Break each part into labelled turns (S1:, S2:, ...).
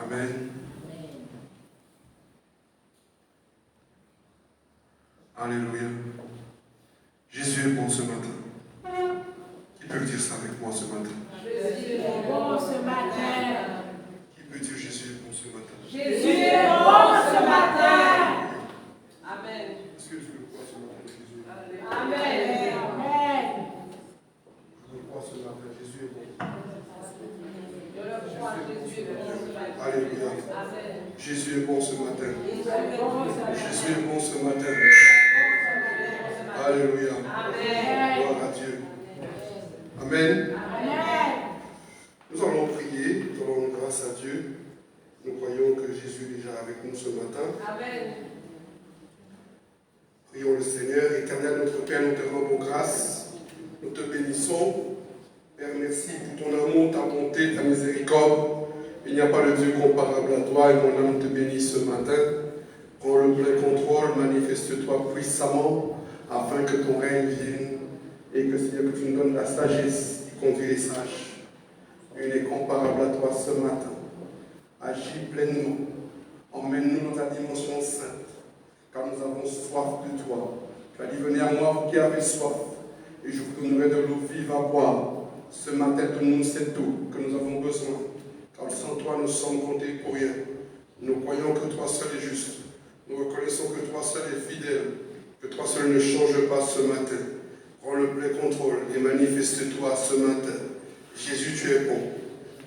S1: Amen. Alléluia. Jésus est bon ce matin. Qui peut dire ça avec moi ce matin?
S2: Jésus est bon ce matin.
S1: Qui peut dire Jésus est bon ce matin?
S2: Jésus est bon ce matin.
S3: Amen.
S1: Est-ce que je le crois ce matin, Jésus?
S2: Amen. Amen.
S1: Je le crois ce matin, Jésus est bon.
S3: Je le crois, Jésus est bon ce matin.
S1: Alléluia.
S3: Amen.
S1: Jésus est bon ce matin. Jésus est bon ce matin. Alléluia.
S3: Amen.
S1: Gloire à Dieu. Amen.
S2: Amen.
S1: Nous allons prier, nous allons rendre grâce à Dieu. Nous croyons que Jésus est déjà avec nous ce matin.
S3: Amen.
S1: Prions le Seigneur. Éternel notre Père, nous te rendons grâce. Nous te bénissons. Père, merci pour ton amour, ta bonté, ta miséricorde. Il n'y a pas de Dieu comparable à toi et mon âme te bénit ce matin. Prends le plein contrôle, manifeste-toi puissamment afin que ton règne vienne et que Seigneur, que tu nous donnes la sagesse qui conduit les sages. Il est comparable à toi ce matin. Agis pleinement. Emmène-nous dans ta dimension sainte, car nous avons soif de toi. Tu as dit, venez à moi, vous qui avez soif, et je vous donnerai de l'eau vive à boire. Ce matin, donne-nous cette eau que nous avons besoin, car sans toi, nous sommes comptés pour rien. Nous croyons que toi seul est juste. Nous reconnaissons que toi seul est fidèle, que toi seul ne change pas ce matin. Prends le plein contrôle et manifeste-toi ce matin. Jésus, tu es bon.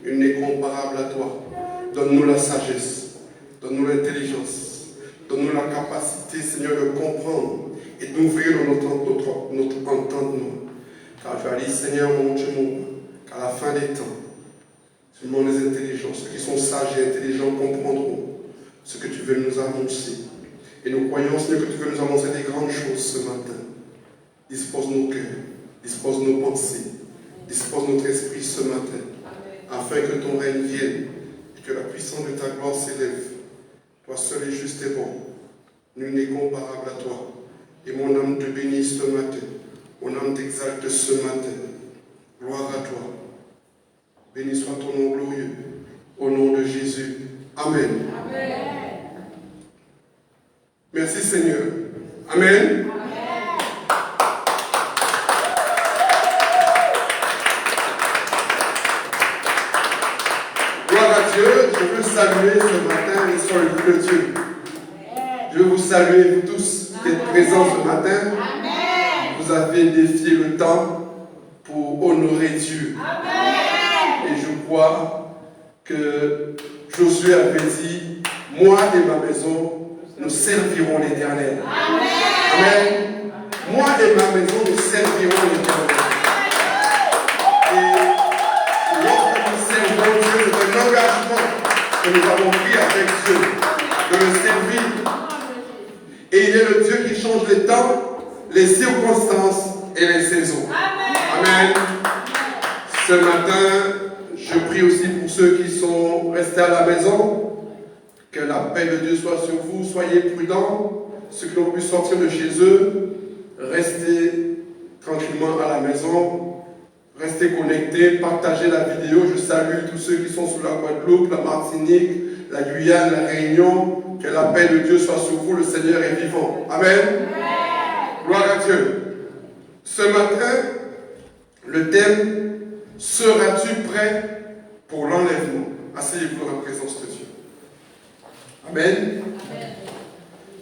S1: Il n'est comparable à toi. Donne-nous la sagesse, donne-nous l'intelligence, donne-nous la capacité, Seigneur, de comprendre et d'ouvrir notre entendement. Car tu as dit, Seigneur, mon Dieu, qu'à la fin des temps, seulement les intelligents, ceux qui sont sages et intelligents comprendront ce que tu veux nous annoncer. Et nous croyons, Seigneur, que tu veux nous annoncer des grandes choses ce matin. Dispose nos cœurs, dispose nos pensées, dispose notre esprit ce matin, afin que ton règne vienne et que la puissance de ta gloire s'élève. Toi seul est juste et bon. Nul n'est comparable à toi. Et mon âme te bénit ce matin. Mon âme t'exalte ce matin. Gloire à toi. Béni soit ton nom glorieux. Au nom de Jésus. Amen.
S2: Amen.
S1: Merci Seigneur. Amen. Gloire à Dieu. Je veux saluer ce matin les soldats de Dieu. Je veux vous saluer, vous tous, d'être présents ce matin.
S2: Amen.
S1: Vous avez défié le temps pour honorer Dieu.
S2: Amen.
S1: Et je crois que Josué avait dit, moi et ma maison, nous servirons l'Éternel.
S2: Amen.
S1: Amen. Moi et ma maison, nous servirons l'Éternel. Et lorsque nous servons Dieu, c'est un engagement que nous avons pris avec Dieu, de le servir. Et il est le Dieu qui change les temps, les circonstances et les saisons. Amen. Ce matin, je prie aussi pour ceux qui sont restés à la maison. Que la paix de Dieu soit sur vous. Soyez prudents. Ceux qui ont pu sortir de chez eux, restez tranquillement à la maison. Restez connectés. Partagez la vidéo. Je salue tous ceux qui sont sur la Guadeloupe, la Martinique, la Guyane, la Réunion. Que la paix de Dieu soit sur vous. Le Seigneur est vivant. Amen. Gloire à Dieu. Ce matin, le thème, seras-tu prêt pour l'enlèvement? Asseyez-vous dans la présence de Dieu. Amen.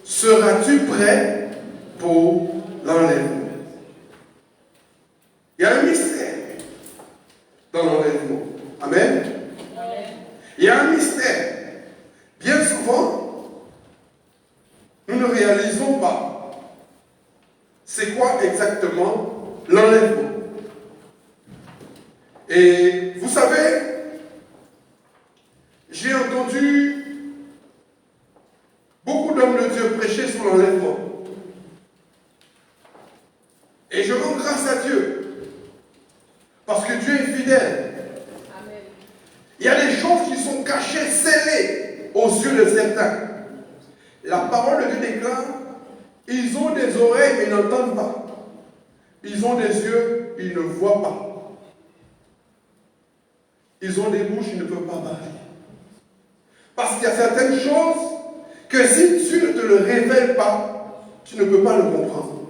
S1: Seras-tu prêt pour l'enlèvement? Il y a un mystère dans l'enlèvement. Amen. Il y a un mystère. Bien souvent, nous ne réalisons pas c'est quoi exactement l'enlèvement. Et vous savez, j'ai entendu beaucoup d'hommes de Dieu prêcher sur l'enlèvement. Et je rends grâce à Dieu. Parce que Dieu est fidèle.
S3: Amen.
S1: Il y a des choses qui sont cachées, scellées aux yeux de certains. La parole de Dieu déclare, ils ont des oreilles mais n'entendent pas. Ils ont des yeux, ils ne voient pas. Ils ont des bouches, ils ne peuvent pas parler. Parce qu'il y a certaines choses que si tu ne te le révèles pas, tu ne peux pas le comprendre.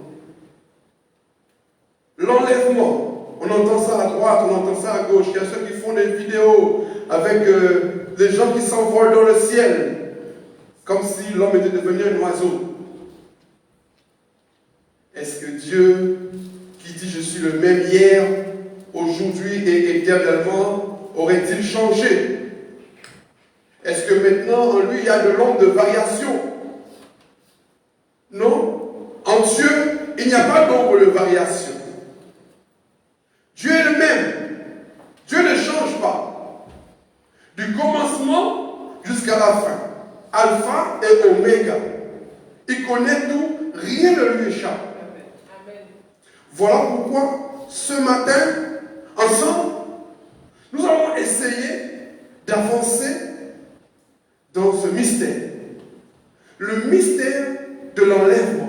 S1: L'enlèvement, on entend ça à droite, on entend ça à gauche. Il y a ceux qui font des vidéos avec des gens qui s'envolent dans le ciel, comme si l'homme était devenu un oiseau. Est-ce que Dieu, qui dit je suis le même hier, aujourd'hui et éternellement, aurait-il changé? Est-ce que maintenant en lui il y a de l'ombre de variation? Non. En Dieu, il n'y a pas d'ombre de variation. Dieu est le même. Dieu ne change pas. Du commencement jusqu'à la fin. Alpha et Oméga. Il connaît tout, rien ne lui échappe. Voilà pourquoi, ce matin, ensemble, nous allons essayer d'avancer dans ce mystère. Le mystère de l'enlèvement.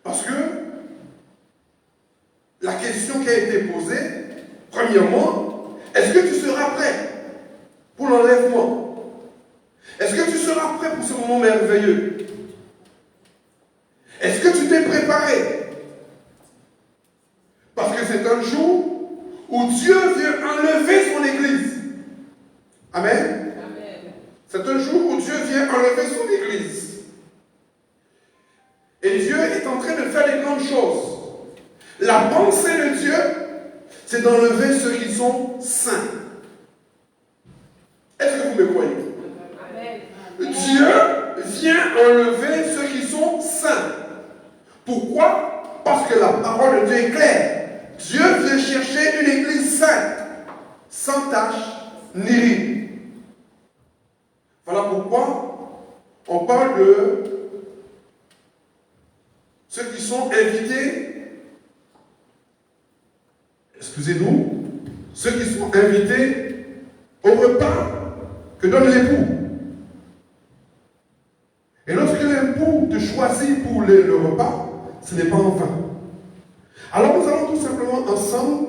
S1: Parce que la question qui a été posée, premièrement, est-ce que tu seras prêt pour l'enlèvement? Est-ce que tu seras prêt pour ce moment merveilleux? Est-ce que tu t'es préparé? Parce que c'est un jour où Dieu vient enlever son Église. Amen. C'est un jour où Dieu vient enlever son Église. Et Dieu est en train de faire des grandes choses. La pensée de Dieu, c'est d'enlever ceux qui sont saints. Est-ce que vous me croyez? Dieu vient enlever ceux qui sont saints. Pourquoi? Parce que la parole de Dieu est claire. Dieu vient chercher une église sainte, sans tache ni ride. Voilà pourquoi on parle de ceux qui sont invités, excusez-nous, ceux qui sont invités au repas que donne l'époux. Et lorsque l'époux te choisit pour le repas, ce n'est pas en vain. Alors nous allons tout simplement ensemble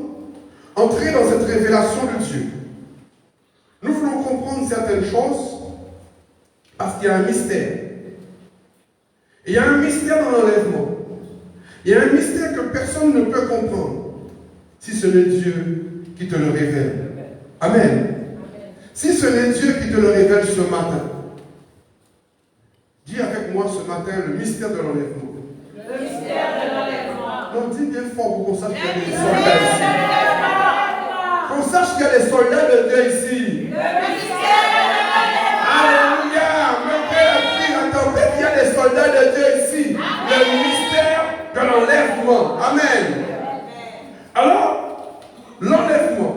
S1: entrer dans cette révélation de Dieu. Nous voulons comprendre certaines choses parce qu'il y a un mystère. Et il y a un mystère dans l'enlèvement. Il y a un mystère que personne ne peut comprendre si ce n'est Dieu qui te le révèle. Amen. Si ce n'est Dieu qui te le révèle ce matin, dis avec moi ce matin le mystère de l'enlèvement.
S2: Le mystère de l'enlèvement.
S1: Donc dis bien fort pour qu'on sache qu'il y a des soldats ici. Qu'on sache qu'il y a des soldats de Dieu ici.
S2: Le mystère de l'enlèvement.
S1: Alléluia. Mettez la pluie, la tempête, il y a des soldats de Dieu ici. Le mystère de l'enlèvement. Amen. Alors, l'enlèvement,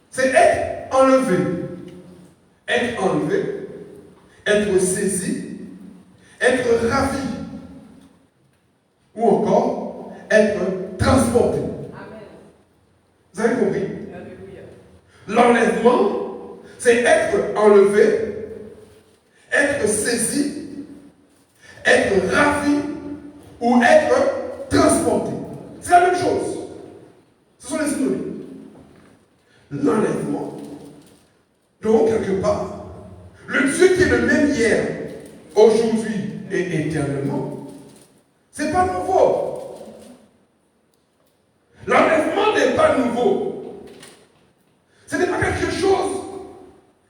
S1: c'est être enlevé. Être enlevé, être saisi, être ravi, ou encore être transporté. Vous avez compris? L'enlèvement, c'est être enlevé, être saisi, être ravi ou être transporté. C'est la même chose. Ce sont les synonymes. L'enlèvement, donc quelque part, le Dieu qui est le même hier, aujourd'hui et éternellement, c'est pas nouveau. L'enlèvement n'est pas nouveau. Ce n'est pas quelque chose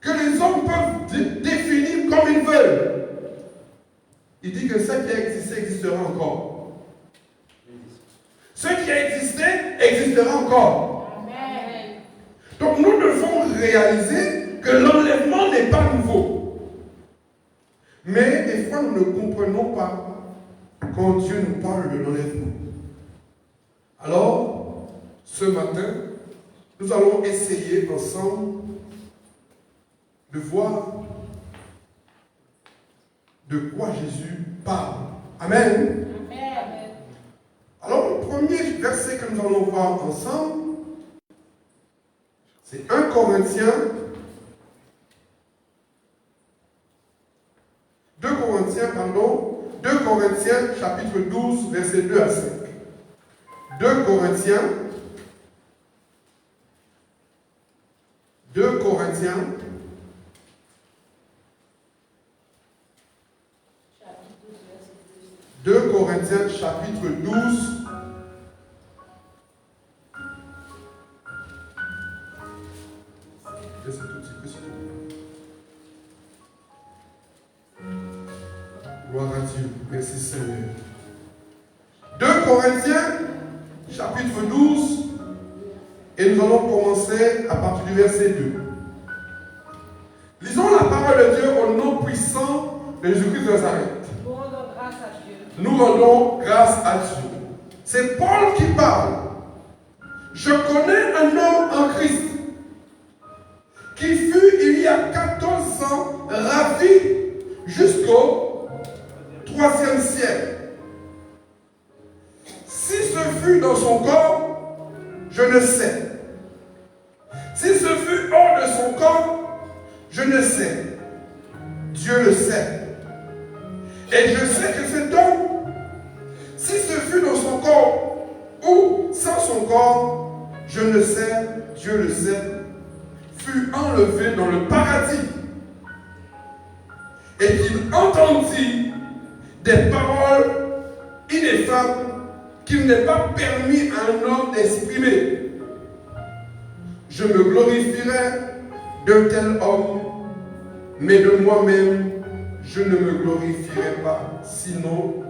S1: que les hommes peuvent définir comme ils veulent. Il dit que ce qui a existé existera encore. Ce qui a existé existera encore.
S2: Amen.
S1: Donc nous devons réaliser que l'enlèvement n'est pas nouveau. Mais des fois nous ne comprenons pas quand Dieu nous parle de l'enlèvement. Alors, ce matin, nous allons essayer ensemble de voir de quoi Jésus parle. Amen.
S2: Amen.
S1: Alors, le premier verset que nous allons voir ensemble, c'est 1 Corinthiens, 2 Corinthiens, chapitre 12, versets 2 à 5. 2 Corinthiens, chapitre 12. Laissez tout petit peu, s'il vous plaît. Gloire à Dieu. Merci Seigneur. 2 Corinthiens, chapitre 12. Et nous allons commencer à partir du verset 2. Lisons la parole de Dieu au nom puissant de Jésus-Christ de Nazareth.
S3: Nous rendons grâce à Dieu.
S1: Nous rendons grâce à Dieu. C'est Paul qui parle. Je connais un homme en Christ qui fut il y a 14 ans ravi jusqu'au 3e siècle. Si ce fut dans son corps, je ne sais. Si ce fut hors de son corps, je ne sais. Dieu le sait. Et je sais que cet homme, si ce fut dans son corps ou sans son corps, je ne sais, Dieu le sait, fut enlevé dans le paradis. Et qu'il entendit des paroles ineffables qu'il n'est pas permis à un homme d'exprimer. Je me glorifierai d'un tel homme, mais de moi-même, je ne me glorifierai pas, sinon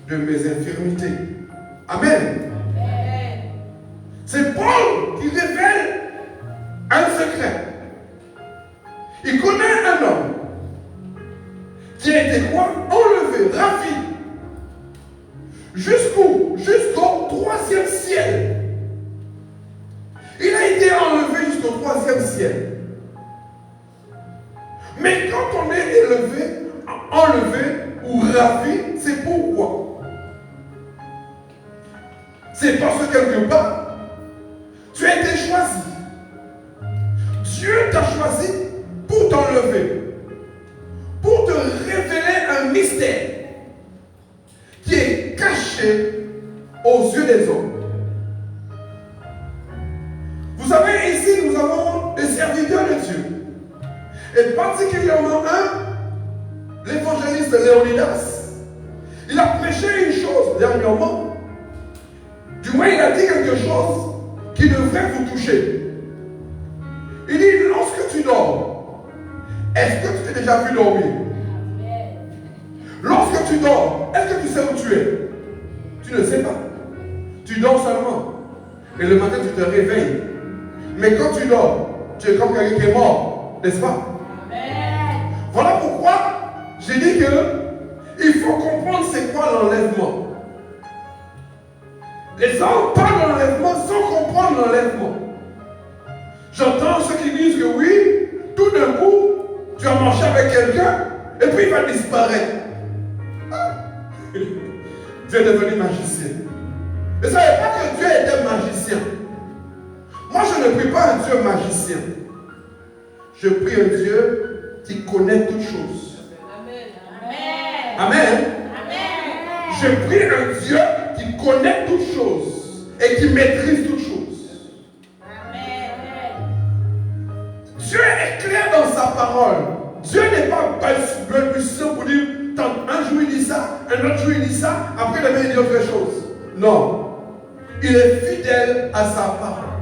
S1: de mes infirmités. Amen.
S3: Amen.
S1: C'est Paul qui révèle un secret. Il connaît un homme qui a été quoi? Enlevé, ravi. Jusqu'au 3e ciel. Il a été enlevé jusqu'au 3e ciel. Mais quand on est élevé, enlevé ou ravi, c'est pourquoi? C'est parce que quelque part, tu as été choisi. Dieu t'a choisi pour t'enlever, pour te révéler un mystère qui est caché aux yeux des hommes. Vous savez, ici, nous avons des serviteurs de Dieu. Et particulièrement un, l'évangéliste Léonidas. Il a prêché une chose dernièrement. Du moins, il a dit quelque chose qui devrait vous toucher. Il dit, lorsque tu dors, est-ce que tu t'es déjà vu dormir? Lorsque tu dors, est-ce que tu sais où tu es? Tu ne sais pas. Tu dors seulement. Et le matin, tu te réveilles. Mais quand tu dors, tu es comme quelqu'un qui est mort. N'est-ce pas? Voilà pourquoi j'ai dit que il faut comprendre c'est quoi l'enlèvement. Les gens parlent de l'enlèvement sans comprendre l'enlèvement. J'entends ceux qui disent que oui, tout d'un coup, tu as marché avec quelqu'un et puis il va disparaître. Dieu est devenu magicien. Vous ne savez pas que Dieu était magicien. Moi, je ne prie pas un Dieu magicien. Je prie un Dieu qui connaît toutes choses.
S3: Amen.
S1: Amen.
S3: Amen.
S1: Je prie un Dieu qui connaît toutes choses et qui maîtrise toutes choses.
S3: Amen.
S1: Dieu est clair dans sa parole. Dieu n'est pas balbutiant pour dire un jour il dit ça, un autre jour il dit ça, après demain il dit autre chose. Non. Il est fidèle à sa parole.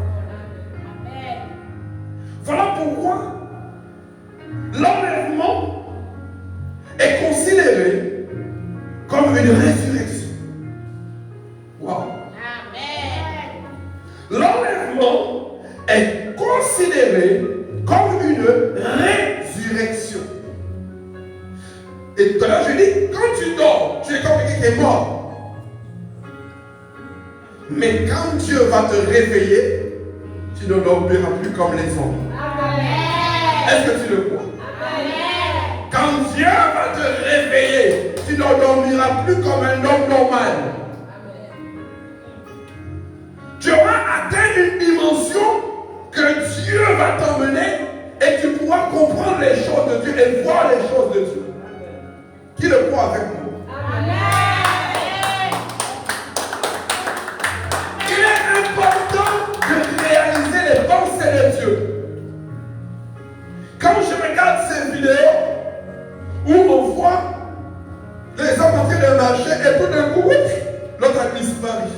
S3: Amen.
S1: Voilà pourquoi l'enlèvement est considéré comme une résurrection. Wow.
S3: Amen.
S1: L'enlèvement est considéré comme une résurrection. Et tout à l'heure, je dis, quand tu dors, tu es comme quelqu'un qui est mort. Mais quand Dieu va te réveiller, tu ne dormiras plus comme les hommes.
S3: Amen.
S1: Est-ce que tu le crois?
S3: Amen.
S1: Quand Dieu va te réveiller, tu ne dormiras plus comme un homme normal. Tu auras atteint une dimension que Dieu va t'emmener et tu pourras comprendre les choses de Dieu et voir les choses de Dieu. Qui le croit avec moi?
S3: Amen.
S1: Il est important de réaliser les pensées de Dieu. Quand je regarde ces vidéos où on voit les hommes en train de marcher et tout d'un coup, l'autre a disparu.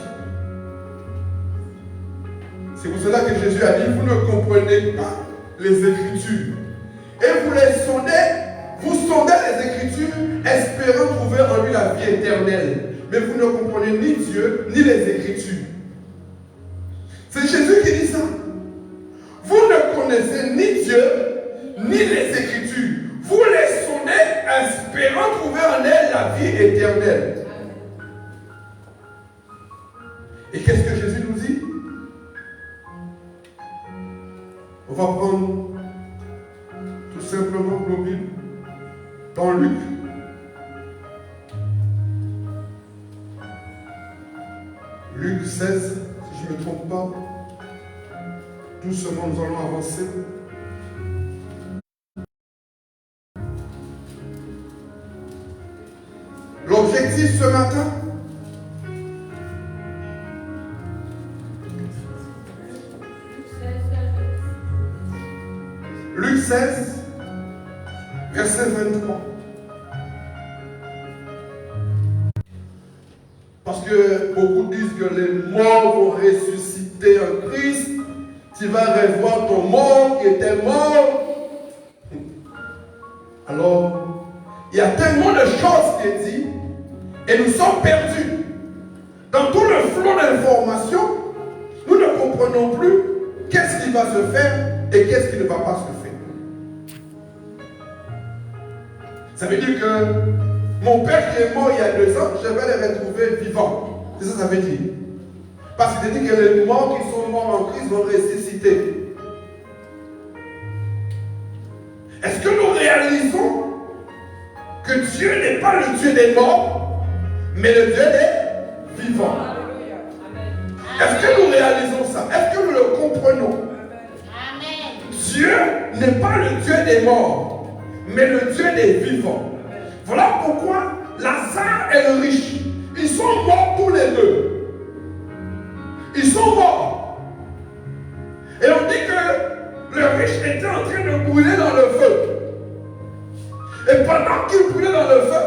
S1: C'est pour cela que Jésus a dit, vous ne comprenez pas les Écritures. Et vous les sondez, vous sondez les Écritures, espérant trouver en lui la vie éternelle. Mais vous ne comprenez ni Dieu, ni les Écritures. C'est Jésus qui dit ça. Vous ne connaissez ni Dieu, ni les Écritures. Vous les sondez, espérant trouver en elles la vie éternelle. Et qu'est-ce que Jésus nous dit? On va prendre tout simplement nos Bibles dans Luc. Luc 16, si je ne me trompe pas. Doucement, nous allons avancer. L'objectif ce matin, Luc 16, verset 23. Parce que beaucoup disent que les morts vont ressusciter en Christ. Tu vas revoir ton mort qui était mort. Alors, il y a tellement de choses qui est dit et nous sommes perdus. Dans tout le flot d'informations, nous ne comprenons plus qu'est-ce qui va se faire et qu'est-ce qui ne va pas se faire. Ça veut dire que mon père qui est mort il y a 2 ans, je vais le retrouver vivant. C'est ça que ça veut dire. Parce qu'il dit que les morts qui sont morts en Christ vont ressusciter. Est-ce que nous réalisons que Dieu n'est pas le Dieu des morts, mais le Dieu des vivants? Est-ce que nous réalisons ça? Est-ce que nous le comprenons? Dieu n'est pas le Dieu des morts, mais le Dieu des vivants. Voilà pourquoi Lazare et le riche, ils sont morts tous les deux. Ils sont morts. Et on dit que le riche était en train de brûler dans le feu. Et pendant qu'il brûlait dans le feu,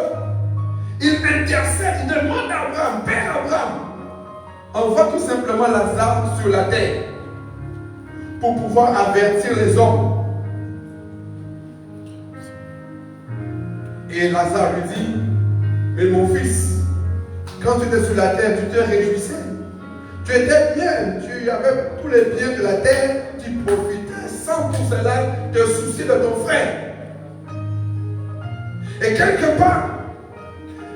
S1: il intercède, il demande à Abraham, Père Abraham, envoie tout simplement Lazare sur la terre pour pouvoir avertir les hommes. Et Lazare lui dit, mais mon fils, quand tu étais sur la terre, tu te réjouissais. Tu étais bien, tu avais tous les biens de la terre, tu profitais sans pour cela te soucier de ton frère. Et quelque part,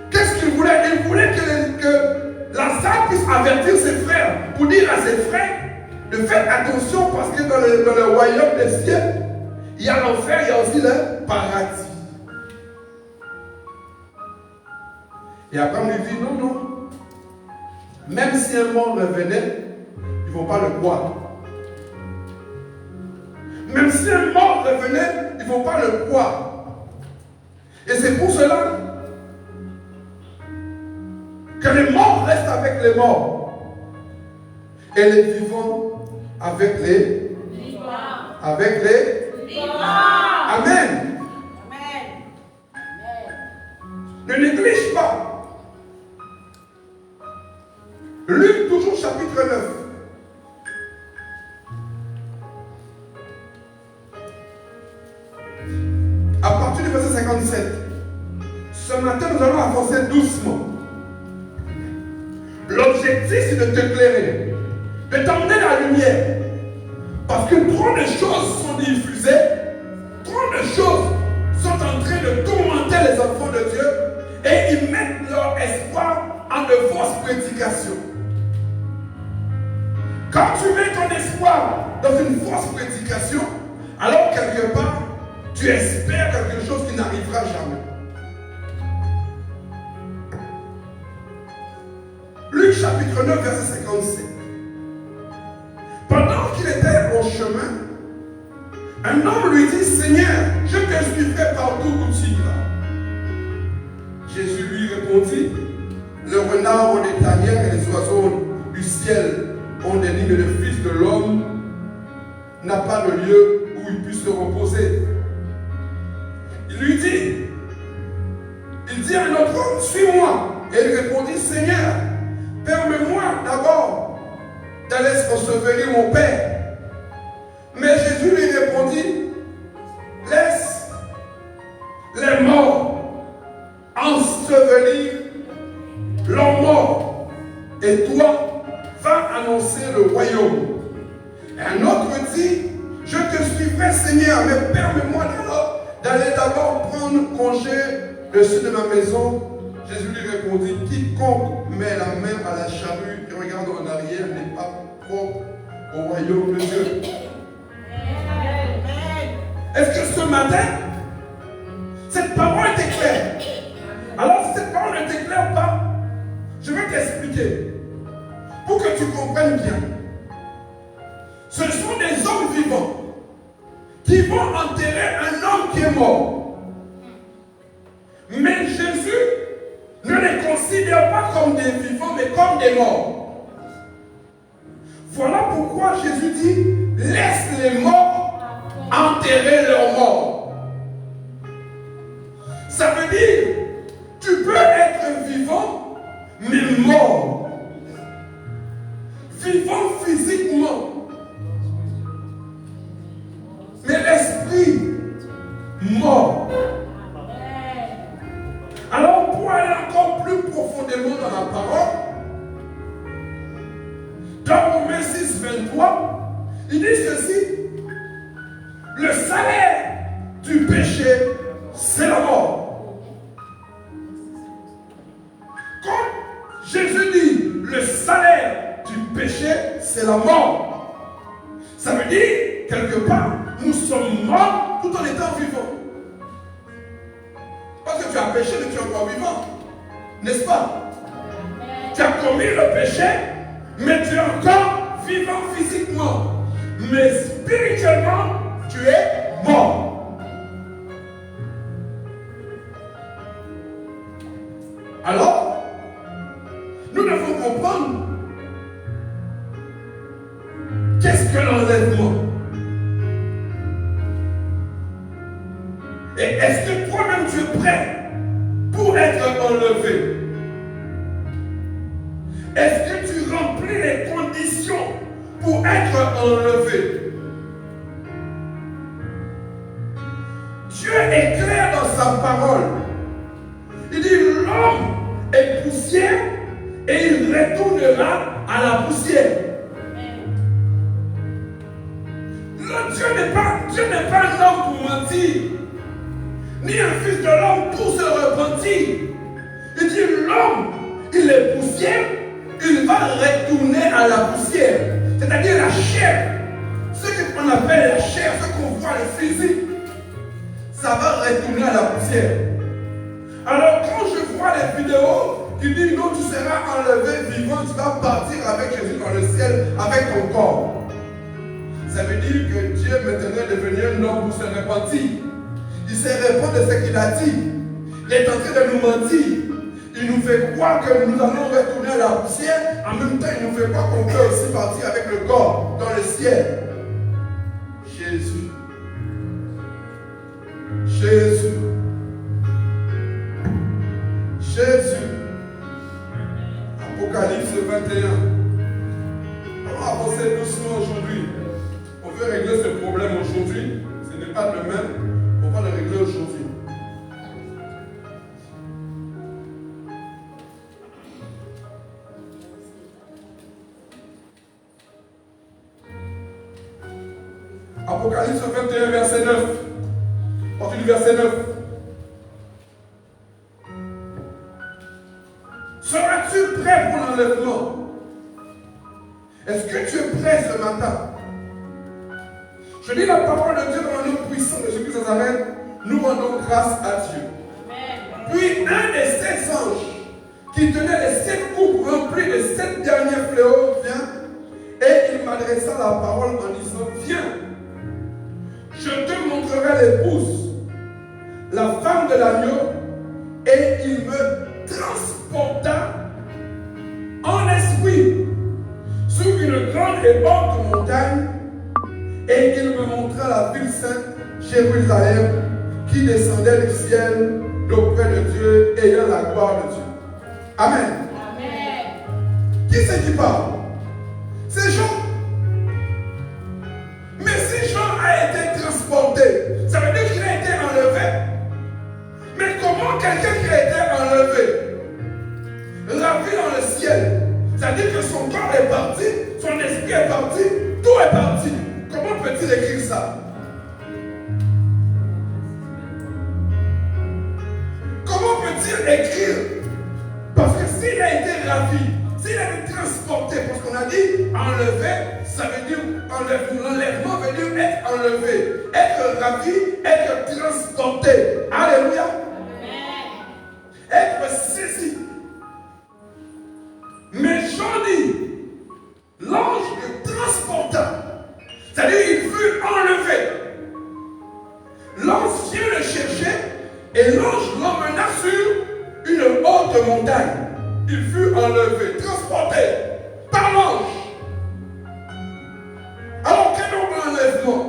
S1: qu'est-ce qu'il voulait? Il voulait que Lazare puisse avertir ses frères, pour dire à ses frères de faire attention parce que dans le royaume des cieux, il y a l'enfer, il y a aussi le paradis. Et après on lui dit non. Même si un mort revenait, ils ne vont pas le croire. Même si un mort revenait, ils ne vont pas le croire. Et c'est pour cela que les morts restent avec les morts. Et les vivants avec les vivants. Avec les vivants. Amen. Ne néglige pas. Luc, toujours chapitre 9. À partir du verset 57. Ce matin, nous allons avancer doucement. L'objectif, c'est de t'éclairer, de t'emmener la lumière. Parce que trop de choses sont diffusées, trop de choses sont en train de tourmenter les enfants de Dieu et ils mettent leur espoir en de fausses prédications. Quand tu mets ton espoir dans une fausse prédication, alors quelque part, tu espères quelque chose qui n'arrivera jamais. Luc chapitre 9, verset 57. Pendant qu'il était au chemin, un homme lui dit, Seigneur, je te suivrai partout où tu iras. Jésus lui répondit, le renard ont des tanières et les oiseaux du ciel ont des nids, mais le Fils de l'homme n'a pas de lieu où il puisse se reposer. Il dit à un autre homme, suis-moi. Et il répondit, Seigneur, laisse ensevelir mon père. Mais Jésus lui répondit, laisse les morts ensevelir leurs morts, et toi, va annoncer le royaume. Et un autre dit, je te suivrai, Seigneur, mais permets-moi d'aller d'abord prendre congé de ceux de ma maison. Jésus lui répondit, quiconque met la main à la charrue et regarde en arrière n'est pas propre au royaume de Dieu. Est-ce que ce matin, cette parole était claire? Alors si cette parole n'était claire pas, je vais t'expliquer pour que tu comprennes bien. Ce sont des hommes vivants qui vont enterrer un homme qui est mort. Mais Jésus ne les considère pas comme des vivants, mais comme des morts. Voilà pourquoi Jésus dit, laisse les morts enterrer leurs morts. Ça veut dire, tu peux être vivant, mais mort. Vivant physiquement, mais l'esprit mort. Alors, pour aller encore plus profondément dans la parole, dans Romains 6, 23, il dit ceci, le salaire du péché, c'est la mort. Quand Jésus dit, le salaire du péché, c'est la mort, ça veut dire, quelque part, nous sommes morts tout en étant vivants. Parce que tu as péché, mais tu es encore vivant. N'est-ce pas? Tu as commis le péché, mais tu es encore vivant physiquement. Mais spirituellement, tu es mort. Alors, nous devons comprendre qu'est-ce que l'enlèvement. Et est-ce que toi-même tu es prêt pour être enlevé? Est-ce que tu remplis les conditions pour être enlevé? Dieu est clair dans sa parole. Il dit l'homme est poussière et il retournera à la poussière. Dieu n'est pas un homme pour mentir, ni un fils de l'homme pour se repentir. Il dit l'homme, il est poussière, il va retourner à la poussière. C'est-à-dire la chair. Ce qu'on appelle la chair, ce qu'on voit le physique, ça va retourner à la poussière. Alors quand je vois les vidéos qui disent non, tu seras enlevé vivant, tu vas partir avec Jésus dans le ciel, avec ton corps. Ça veut dire que Dieu maintenant est devenu un homme pour se repentir. Il s'est répondu de ce qu'il a dit. Il est en train de nous mentir. Il nous fait croire que nous allons retourner à la poussière. En même temps, il nous fait croire qu'on peut aussi partir avec le corps dans le ciel. Jésus. Jésus. Jésus. Apocalypse 21. Allons avancer doucement aujourd'hui. On veut régler ce problème aujourd'hui. Ce n'est pas demain. On va le régler aujourd'hui. Apocalypse 21, verset 9. Partie du verset 9. Seras-tu prêt pour l'enlèvement? Est-ce que tu es prêt ce matin? Je lis la parole de Dieu dans le nom puissant de Jésus de Nazareth. Nous rendons grâce à Dieu. Puis un des 7 anges qui tenait les 7 coupes remplies des 7 derniers fléaux vient et il m'adressa la parole en disant, viens, je te montrerai l'épouse, la femme de l'agneau, et il me transporta en esprit sur une grande et haute montagne, et il me montra la ville sainte, Jérusalem, qui descendait du ciel d'auprès de Dieu, ayant la gloire de Dieu. Amen.
S2: Amen.
S1: Qui c'est qui parle? C'est Jean. Mais si Jean a été transporté, ça veut dire qu'il a été enlevé. Mais comment quelqu'un qui a été enlevé, ravi dans le ciel, c'est-à-dire que son corps est parti, son esprit est parti, tout est parti. Comment peut-il écrire ça? Comment peut-il écrire? Parce que s'il a été ravi, s'il a été transporté, parce qu'on a dit enlevé, ça veut dire l'enlèvement veut dire être enlevé, être ravi, être transporté. Alléluia. Être saisi. Mais Jean dit, l'ange le transporta. C'est-à-dire il fut enlevé. L'ange vient le chercher et l'ange l'emmena sur une haute montagne. Il fut enlevé, transporté par l'ange. Alors quel est l'enlèvement?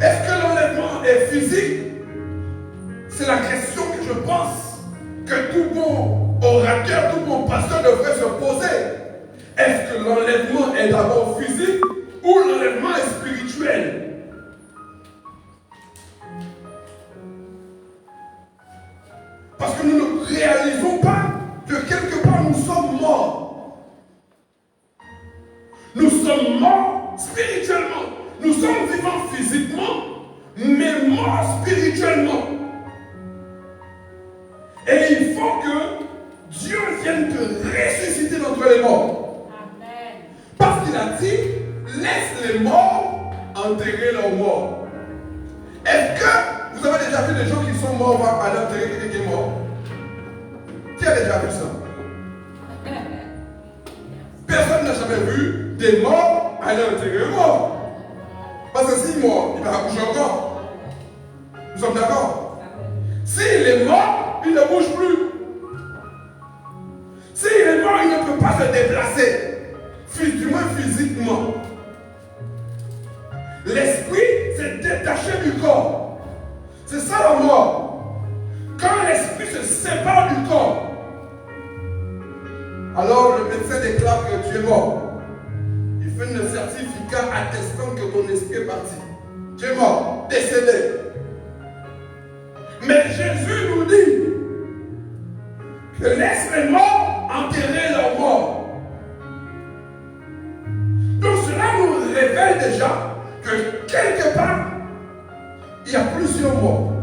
S1: Est-ce que l'enlèvement est physique? C'est la question que je pense que tout bon orateur, tout bon pasteur devrait se poser. Est-ce que l'enlèvement est d'abord physique ou l'enlèvement est spirituel? Parce que nous ne réalisons pas que quelque part nous sommes morts. Nous sommes morts spirituellement. Nous sommes vivants physiquement, mais morts spirituellement. Et il faut que Dieu vienne te ressusciter d'entre les morts.
S2: Amen.
S1: Parce qu'il a dit, laisse les morts enterrer leurs morts. Est-ce que vous avez déjà vu des gens qui sont morts à l'enterrer quelqu'un qui est mort? Qui a déjà vu ça? Personne n'a jamais vu des morts aller enterrer un mort. Parce que s'il est mort, il va bouger encore. Nous sommes d'accord? S'il est mort, il ne bouge plus. S'il est mort, il ne peut pas se déplacer, du moins physiquement. L'esprit s'est détaché du corps. C'est ça la mort. Quand l'esprit se sépare du corps, alors le médecin déclare que tu es mort. Il fait un certificat attestant que ton esprit est parti. Tu es mort, décédé. Mais Jésus nous dit que laisse les morts enterrer leurs morts. Donc cela nous révèle déjà que quelque part, il y a plusieurs morts.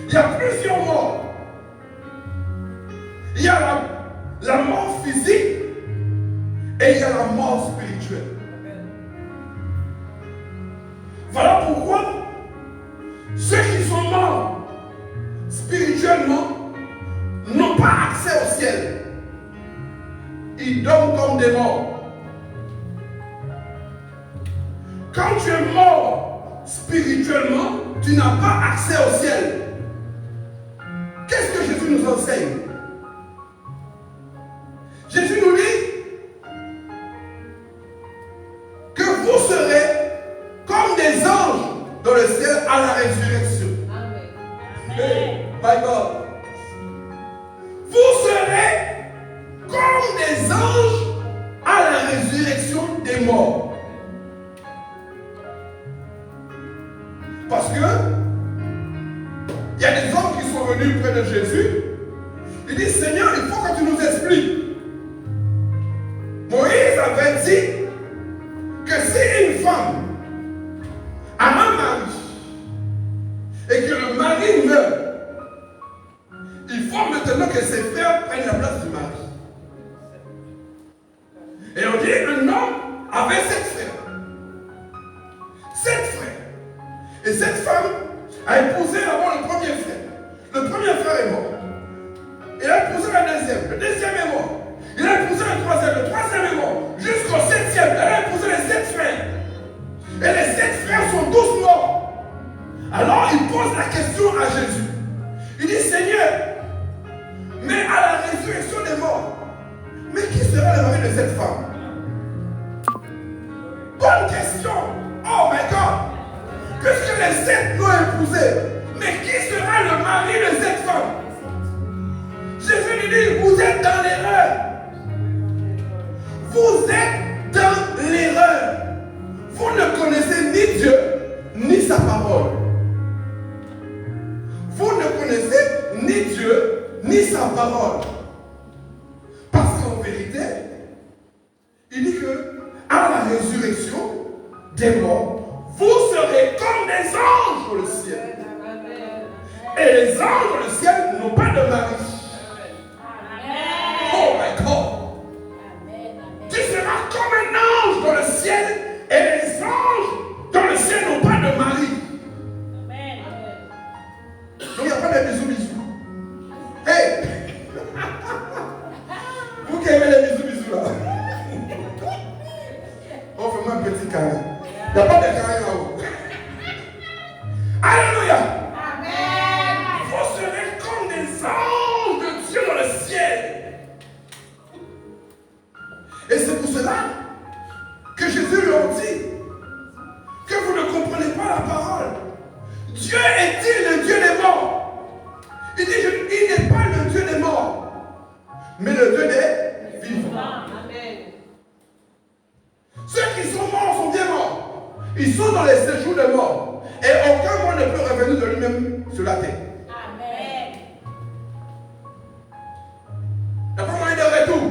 S1: Il y a plusieurs morts. Il y a la mort physique et il y a la mort spirituelle. Voilà pourquoi ceux qui sont morts spirituellement n'ont pas accès au ciel. Ils dorment comme des morts. Quand tu es mort spirituellement, tu n'as pas accès au ciel. Qu'est-ce que Jésus nous enseigne? Jésus nous dit que vous serez comme des anges dans le ciel à la résurrection.
S2: Amen.
S1: Hey, my God. Vous serez comme des anges à la résurrection des morts. Parce que il y a des hommes qui sont venus près de Jésus. Ils disent, Seigneur, il faut que tu nous expliques. Moïse avait dit que si une femme a un mari et que le mari meurt, il faut maintenant que ses frères prennent la place du mari. Et on dit un homme avait 7 frères. 7 frères. Et cette femme a épousé d'abord le premier frère. Le premier frère est mort. Il a épousé le deuxième est mort. Il a épousé le troisième est mort. Jusqu'au 7e, elle a épousé les 7 frères. Et les 7 frères sont tous morts. Alors il pose la question à Jésus. Il dit, Seigneur, mais à la résurrection des morts, mais qui sera le mari de cette femme? Bonne question. Oh my God. Puisque les 7 l'ont épousé, mais qui sera le mari de cette femme? Jésus lui dit, vous êtes dans l'erreur. est comme des anges dans le ciel. Et les anges dans le ciel n'ont pas de mari. Oh my God. Tu seras comme un ange dans le ciel et les anges dans le ciel n'ont pas de mari. Donc il n'y a pas de bisous. Hey! Vous qui aimez les bisous là. Oh, fais-moi un petit câlin. Il n'y a pas de câlin là-haut. Alléluia! Vous serez comme des anges de Dieu dans le ciel. Et c'est pour cela que Jésus leur dit que vous ne comprenez pas la parole. Dieu est-il le Dieu des morts? Il dit, il n'est pas le Dieu des morts, mais le Dieu des vivants. Ceux qui sont morts sont bien morts. Ils sont dans les séjours des morts. Et aucun mort ne peut revenir de lui-même sur la terre. Il n'y a pas moyen de retour.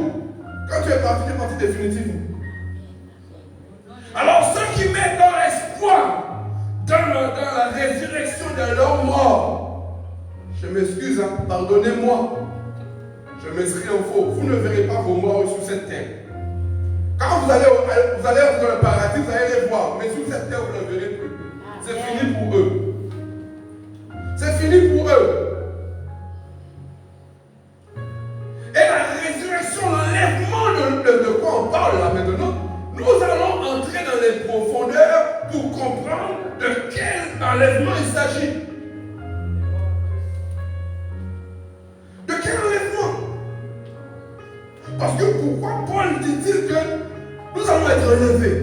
S1: Quand tu es parti définitivement. Alors ceux qui mettent leur espoir dans la résurrection de leurs morts, je m'excuse, hein, pardonnez-moi. Je m'inscris en faux. Vous ne verrez pas vos morts sur cette terre. Quand vous allez dans le paradis, vous allez les voir. Mais sur cette terre, vous ne les verrez plus. C'est fini pour eux. C'est fini pour eux. Et la résurrection, l'enlèvement de quoi on parle là maintenant, nous allons entrer dans les profondeurs pour comprendre de quel enlèvement il s'agit. De quel enlèvement? Parce que pourquoi Paul dit-il que nous allons être enlevés?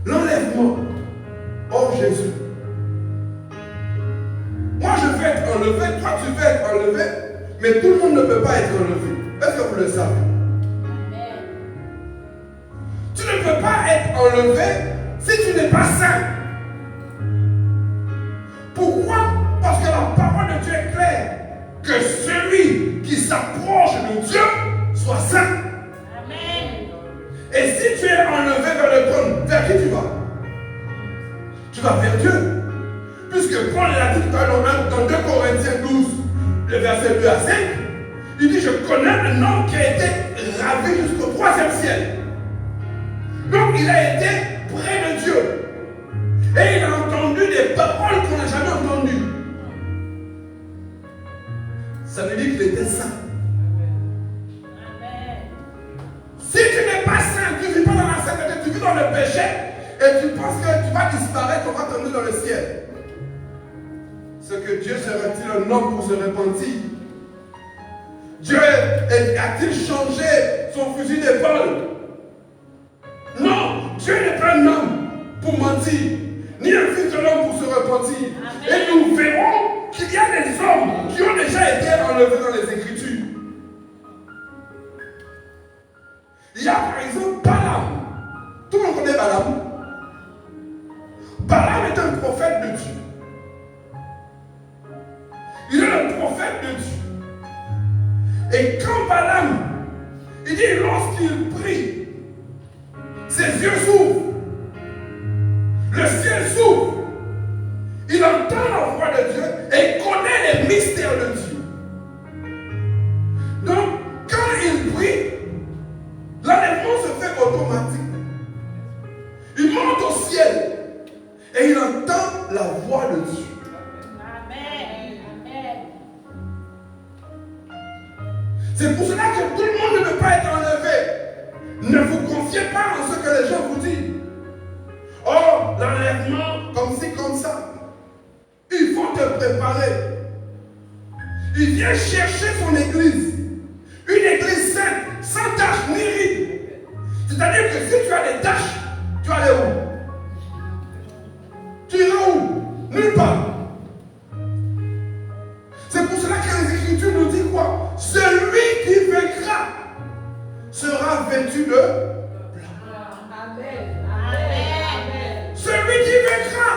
S1: L'enlèvement. Oh Jésus. Moi je vais être enlevé, toi tu vas être enlevé, mais tout le monde ne peut pas être enlevé. Est-ce que vous le savez? Tu ne peux pas être enlevé si tu n'es pas saint. Pourquoi? Parce que la parole de Dieu est claire. Que celui qui s'approche de Dieu soit saint.
S2: Amen.
S1: Et si tu es enlevé vers le trône, vers qui tu vas? Tu vas vers Dieu. Puisque Paul l'a dit tout à l'heure dans 2 Corinthiens 12, le verset 2 à 5, il dit, je connais un homme qui a été ravi jusqu'au 3e ciel. Donc il a été près de Dieu. Et il a entendu des paroles qu'on n'a jamais entendues. Ça veut dire qu'il était saint. Si tu n'es pas saint, tu ne vis pas dans la sainteté, tu vis dans le péché et tu penses que tu vas disparaître, on va t'emmener dans le ciel. Ce que Dieu sera-t-il un homme pour se repentir? Dieu a-t-il changé son fusil d'épaule? Non, Dieu n'est pas un homme pour mentir, ni un fils de l'homme pour se repentir. Et nous verrons qu'il y a des hommes qui ont déjà été enlevés dans les Écritures. Il y a par exemple Balaam. Tout le monde connaît Balaam. Balaam est un prophète de Dieu. Il est le prophète de Dieu. Et quand Balaam, il dit lorsqu'il prie, ses yeux s'ouvrent, le ciel s'ouvre, il entend la voix de Dieu et il connaît les mystères de Dieu. Donc, quand il prie, l'enlèvement se fait automatique. Il monte au ciel et il entend la voix de Dieu. C'est pour cela que tout le monde ne peut pas être enlevé. Ne vous confiez pas en ce que les gens vous disent. Oh, l'enlèvement, comme ci, comme ça. Il faut te préparer. Il vient chercher son église. Une église sainte, sans tache ni ride. C'est-à-dire que si tu as des taches, tu vas aller où? Tu iras où? Nulle part. C'est pour cela que les Écritures nous disent quoi? Celui qui vaincra sera vêtu de blanc.
S2: Amen.
S1: Celui qui vaincra.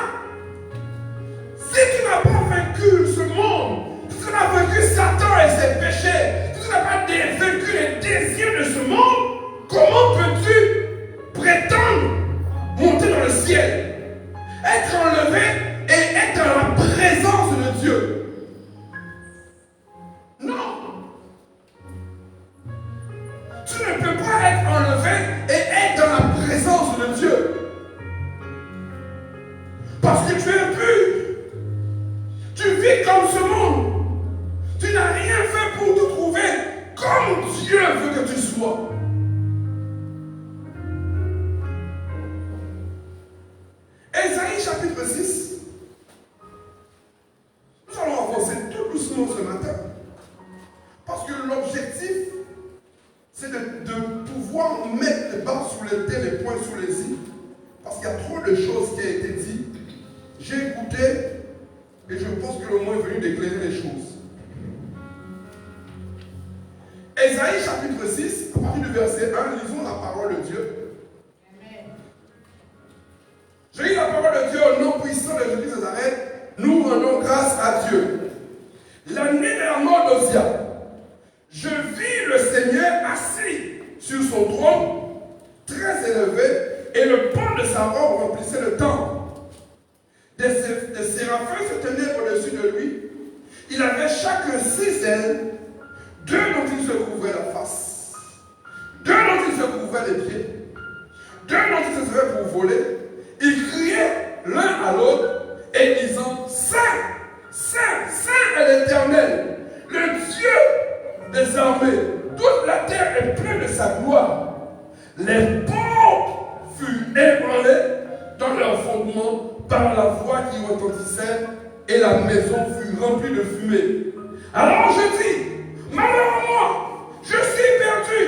S1: Si tu n'as pas vaincu ce monde, si tu n'as vaincu Satan et ses péchés, si tu n'as pas vaincu les désirs de ce monde, comment peux-tu prétendre monter dans le ciel? Être enlevé Parce que tu es impur. Tu vis comme ce monde. Tu n'as rien fait pour te trouver comme Dieu veut que tu sois. Ésaïe chapitre 6. Nous allons avancer tout doucement ce matin. Parce que l'objectif, c'est de pouvoir mettre les barres sous les T, les points sous les I. Parce qu'il y a trop de choses qui ont été dites. J'ai écouté et je pense que le moment est venu d'éclairer les choses. Ésaïe chapitre 6, à partir du verset 1, lisons la parole de Dieu.
S2: Amen.
S1: Je lis la parole de Dieu au nom puissant de Jésus de Nazareth. Nous rendons grâce à Dieu. L'année de la mort d'Osia, je vis le Seigneur assis sur son trône, très élevé, et le pan de sa robe remplissait le temple. Des séraphins se tenaient au-dessus de lui. Il avait chacun 6 ailes, 2 dont il se couvrait la face, 2 dont il se couvrait les pieds, 2 dont il se servait pour voler. Ils criaient l'un à l'autre et disant: Saint, Saint, Saint est l'Éternel, le Dieu des armées. Toute la terre est pleine de sa gloire. Les portes furent ébranlées dans leur fondement par la voix qui retentissait, et la maison fut remplie de fumée. Alors je dis: malheur à moi, je suis perdu,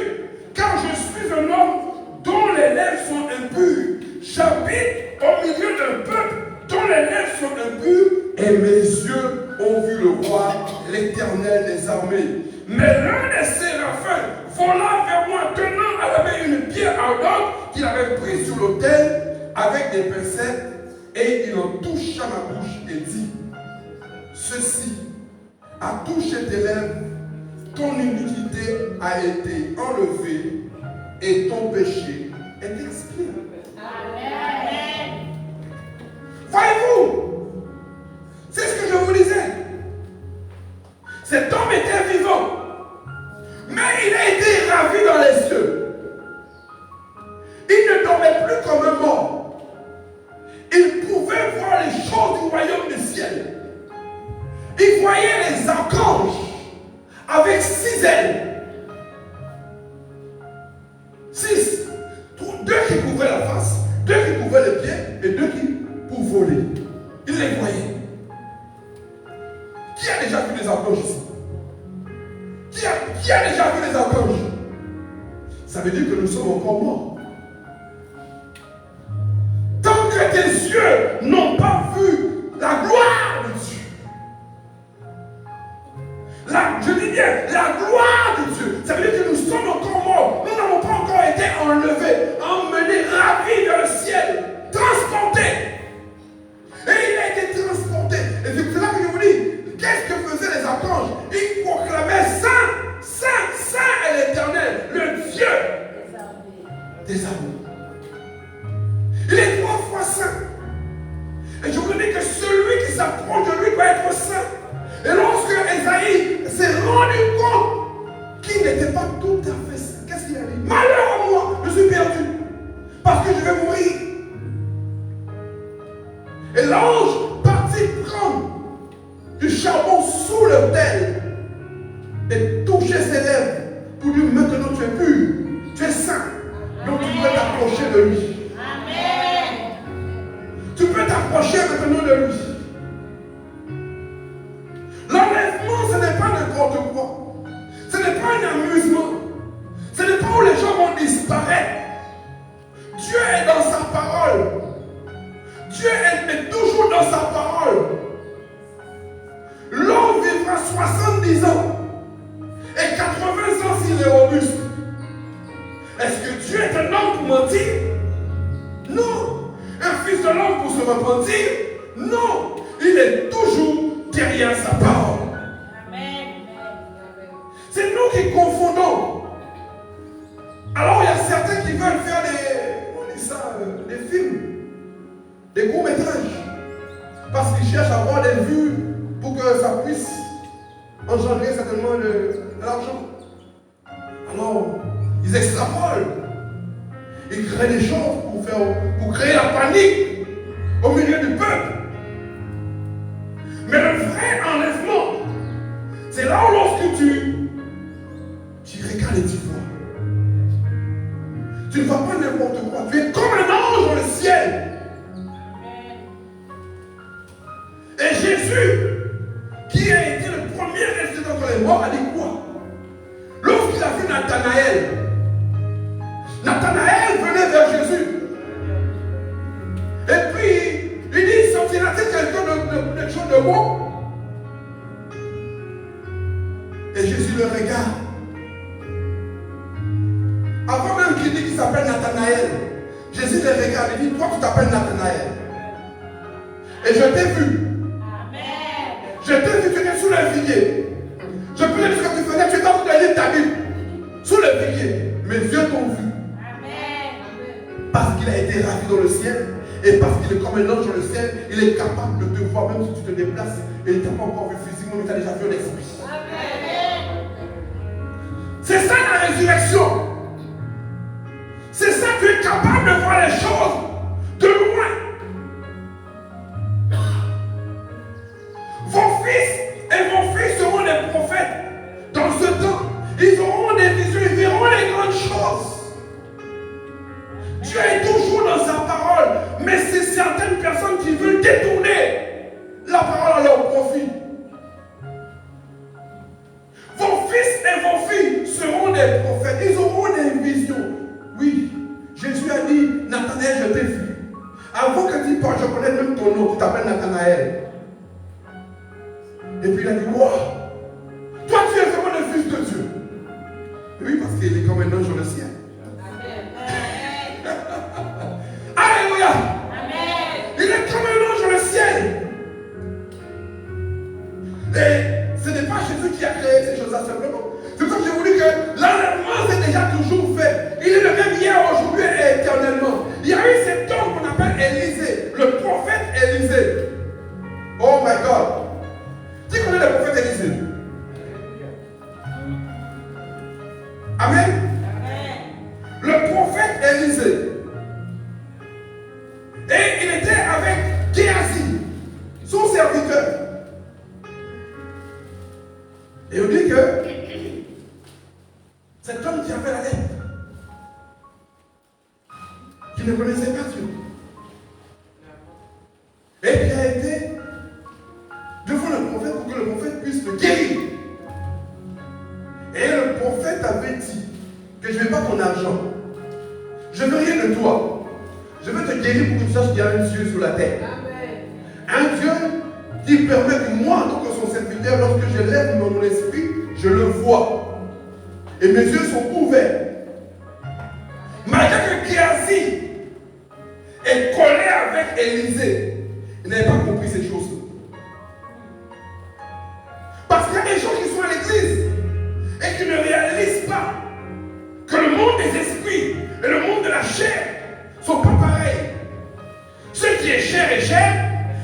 S1: car je suis un homme dont les lèvres sont impures. J'habite au milieu d'un peuple dont les lèvres sont impures, et mes yeux ont vu le roi, l'Éternel des armées. Mais l'un des séraphins vola vers moi, tenant à la main une pierre ardente qu'il avait prise sur l'autel avec des pincettes, et il en toucha ma bouche et dit: ceci a touché tes lèvres, ton iniquité a été enlevée et ton péché est expié.
S2: Amen.
S1: Voyez-vous, c'est ce que je vous disais. Cet homme était vivant, mais il a été ravi dans les cieux. Il ne dormait plus comme un mort. Il pouvait voir les choses du royaume du ciel. Il voyait les archanges avec 6 ailes. 6. 2 qui couvraient la face, 2 qui couvraient les pieds et 2 qui pour voler. Il les voyait. Qui a déjà vu les archanges ici? Qui a déjà vu les archanges? Ça veut dire que nous sommes encore morts. Tant que tes yeux n'ont pas vu la gloire de Dieu, je dis bien, la gloire de Dieu, ça veut dire que nous sommes encore morts. Nous n'avons pas encore été enlevés, emmenés, ravis vers le ciel, transportés. Et il a été transporté. Et c'est pour cela que je vous dis, qu'est-ce que faisaient les archanges? Ils proclamaient: Saint, Saint, Saint est l'Éternel, le Dieu des armées. Il est 3 fois saint. Et je vous dis que celui qui s'approche de lui doit être saint. Et lorsque Ésaïe s'est rendu compte qu'il n'était pas tout à fait saint, qu'est-ce qu'il a dit? Malheur à moi, je suis perdu, parce que je vais mourir. Et l'ange partit prendre du charbon sous l'autel et toucher ses lèvres pour dire: maintenant tu es pur, tu es saint, donc tu peux t'approcher de lui.
S2: Amen.
S1: Tu peux t'approcher maintenant de lui. L'enlèvement, ce n'est pas n'importe quoi. Ce n'est pas un amusement. Ce n'est pas où les gens vont disparaître. Dieu est dans sa parole. Dieu est toujours dans sa parole. L'homme vivra 70 ans et 80 ans s'il est robuste. Est-ce que Dieu est un homme pour mentir? Non. Un fils de l'homme pour se repentir? Non. Il est toujours derrière sa parole.
S2: Amen.
S1: C'est nous qui confondons. Alors il y a certains qui veulent faire des films, des courts-métrages, parce qu'ils cherchent à avoir des vues pour que ça puisse engendrer certainement de l'argent. Alors, ils extrapolent. Ils créent des choses pour créer la panique. au milieu du peuple. Mais le vrai enlèvement, c'est là où lorsque tu regardes et tu vois. Tu ne vois pas n'importe quoi. Tu es comme un ange dans le ciel. Et Jésus, qui a été le premier ressuscité d'entre les morts, a dit quoi? Lorsqu'il a vu Nathanaël venait vers Jésus. Et puis, il dit, sortira-t-il quelqu'un de chose de bon? Et Jésus le regarde. Avant même qu'il dise qu'il s'appelle Nathanaël, Jésus le regarde et dit, toi tu t'appelles Nathanaël. Et je t'ai vu. Je t'ai vu, tu étais sous le figuier. Je peux dire ce que tu faisais, tu étais en train de lire ta Bible. Sous le figuier. Mes yeux t'ont vu. Parce qu'il a été ravi dans le ciel. Et parce qu'il est comme un ange dans le ciel, il est capable de te voir même si tu te déplaces. Et il ne t'a pas encore vu physiquement, mais tu as déjà vu l'esprit. C'est ça la résurrection. C'est ça, tu es capable de voir les choses de loin. Vos fils et vos filles seront des prophètes. Dans ce temps, ils auront des visions, ils verront les grandes choses. Dieu est toujours dans sa parole, mais c'est certaines personnes qui veulent détourner la parole à leur profit. Vos fils et vos filles seront des prophètes, ils auront des visions. Oui, Jésus a dit, Nathanaël, je t'ai vu. Avant que tu parles, je connais même ton nom, tu t'appelles Nathanaël. Et puis il a dit, wow, toi tu es vraiment le Fils de Dieu. Oui, parce qu'il est comme un ange dans le ciel. Alléluia. Il est comme un ange dans le ciel. Et ce n'est pas Jésus qui a créé ces choses-là simplement. C'est pour ça que j'ai voulu que l'enlèvement c'est déjà toujours fait. Il est le même hier, aujourd'hui et éternellement. Il y a eu cet homme qu'on appelle Élisée, le prophète Élisée. Oh my God. Qui connaît le prophète Élisée? Amen. Le prophète Élisée. Et il était avec Géasi, son serviteur. Et on dit que cet homme qui avait la lettre, qui ne connaissait pas Dieu, et qui a été devant le prophète pour que le prophète puisse le guérir. Et le prophète avait dit que je ne veux pas ton argent, je ne veux rien de toi. Je veux te guérir pour que tu saches qu'il y a un Dieu sur la terre. Un Dieu qui permet que moi, en tant que son serviteur, lorsque je lève mon esprit, je le vois. Et mes yeux sont ouverts. Malgré que Géasi est collé avec Élisée, il n'avait pas compris ces choses-là. Parce qu'il y a des gens qui sont à l'église et qui ne réalisent pas que le monde des esprits et le monde de la chair ne sont pas pareils. Ce qui est chair est chair,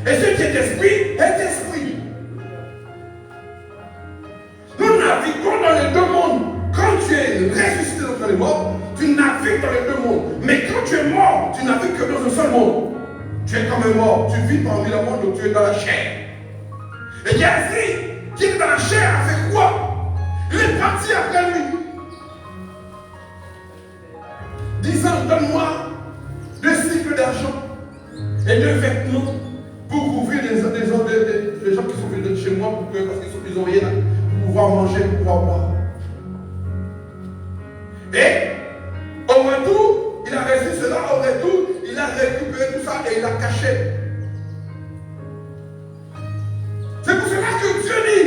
S1: et ce qui est esprit est esprit. Nous naviguons dans les deux mondes. Quand tu es ressuscité dans les morts, tu navigues dans les deux mondes. Mais quand tu es mort, tu navigues que dans un seul monde. Tu es comme un mort, tu vis parmi le monde où tu es dans la chair. Et Géasi, qui est dans la chair, a fait quoi? Il est parti après lui, disant, donne-moi 2 cycles d'argent et 2 vêtements pour couvrir les gens qui sont venus de chez moi parce qu'ils n'ont rien pour pouvoir manger, pour pouvoir boire. Et au retour, il a reçu cela, au retour, il a récupéré tout ça et il l'a caché. C'est pour cela que Dieu dit,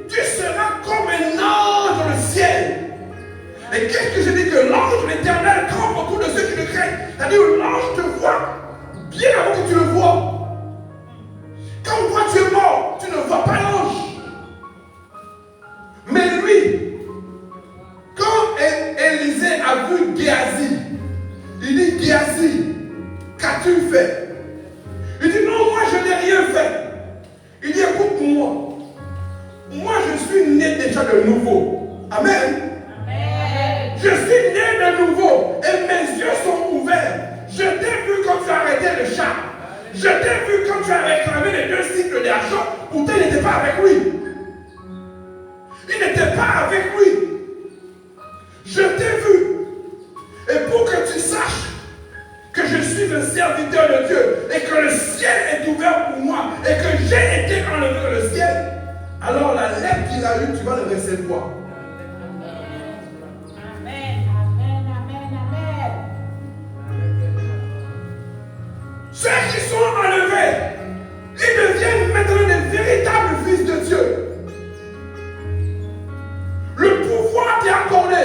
S1: tu seras comme un ange dans le ciel. Et qu'est-ce que je dis? Que l'ange de l'Éternel campe autour de ceux qui le craignent. C'est-à-dire que l'ange te voit bien avant que tu le vois. Quand toi tu es mort, tu ne vois pas l'ange. Mais lui, avec lui. Il n'était pas avec lui. Je t'ai vu. Et pour que tu saches que je suis un serviteur de Dieu et que le ciel est ouvert pour moi et que j'ai été enlevé dans le ciel, alors la lettre qu'il a eue, tu vas le recevoir.
S2: Amen. Amen. Amen. Amen.
S1: Ceux qui sont enlevés, ils deviennent maintenant des véritables fils de Dieu. Le pouvoir t'est accordé.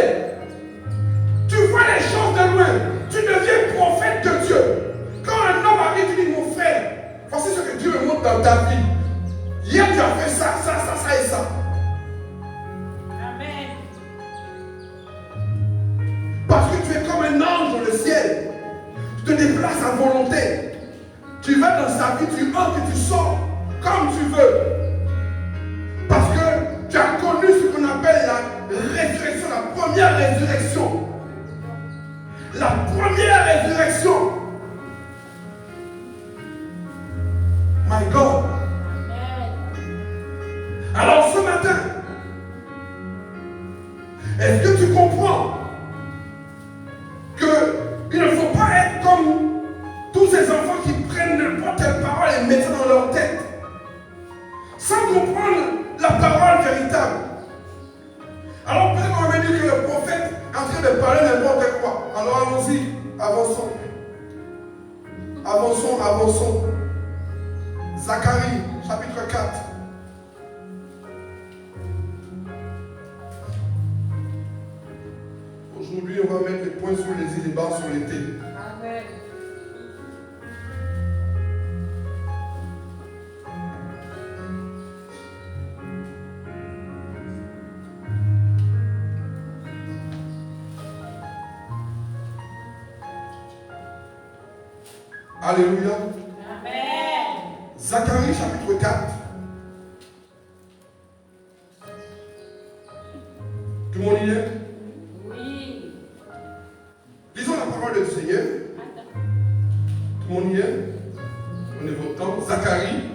S1: Tu vois les choses de loin. Tu deviens prophète de Dieu. Quand un homme arrive, tu dis, mon frère, voici ce que Dieu me montre dans ta vie. Hier, tu as fait ça, ça, ça, ça et ça.
S2: Amen.
S1: Parce que tu es comme un ange dans le ciel. Tu te déplaces à volonté. Tu vas dans sa vie, tu entres et tu sors comme tu veux. Parce que tu as connu ce qu'on appelle la résurrection, la première résurrection. La première résurrection. My God. Alors ce matin, est-ce que tu comprends qu'il ne faut pas être comme tous ces enfants qui prennent n'importe quelle parole et mettent ça dans leur tête sans comprendre la parole véritable? Alors peut-être qu'on va me dire que le prophète est en train de parler n'importe quoi. Alors allons-y, avançons. Avançons, avançons. Zacharie, chapitre 4. Aujourd'hui, on va mettre les points sur les i, les barres sur les t.
S3: Amen.
S1: Alléluia.
S2: Amen.
S1: Zacharie chapitre 4. Tout le monde y est?
S2: Oui.
S1: Lisons la parole du Seigneur. Tout le monde y est? Prenez votre temps. Zacharie.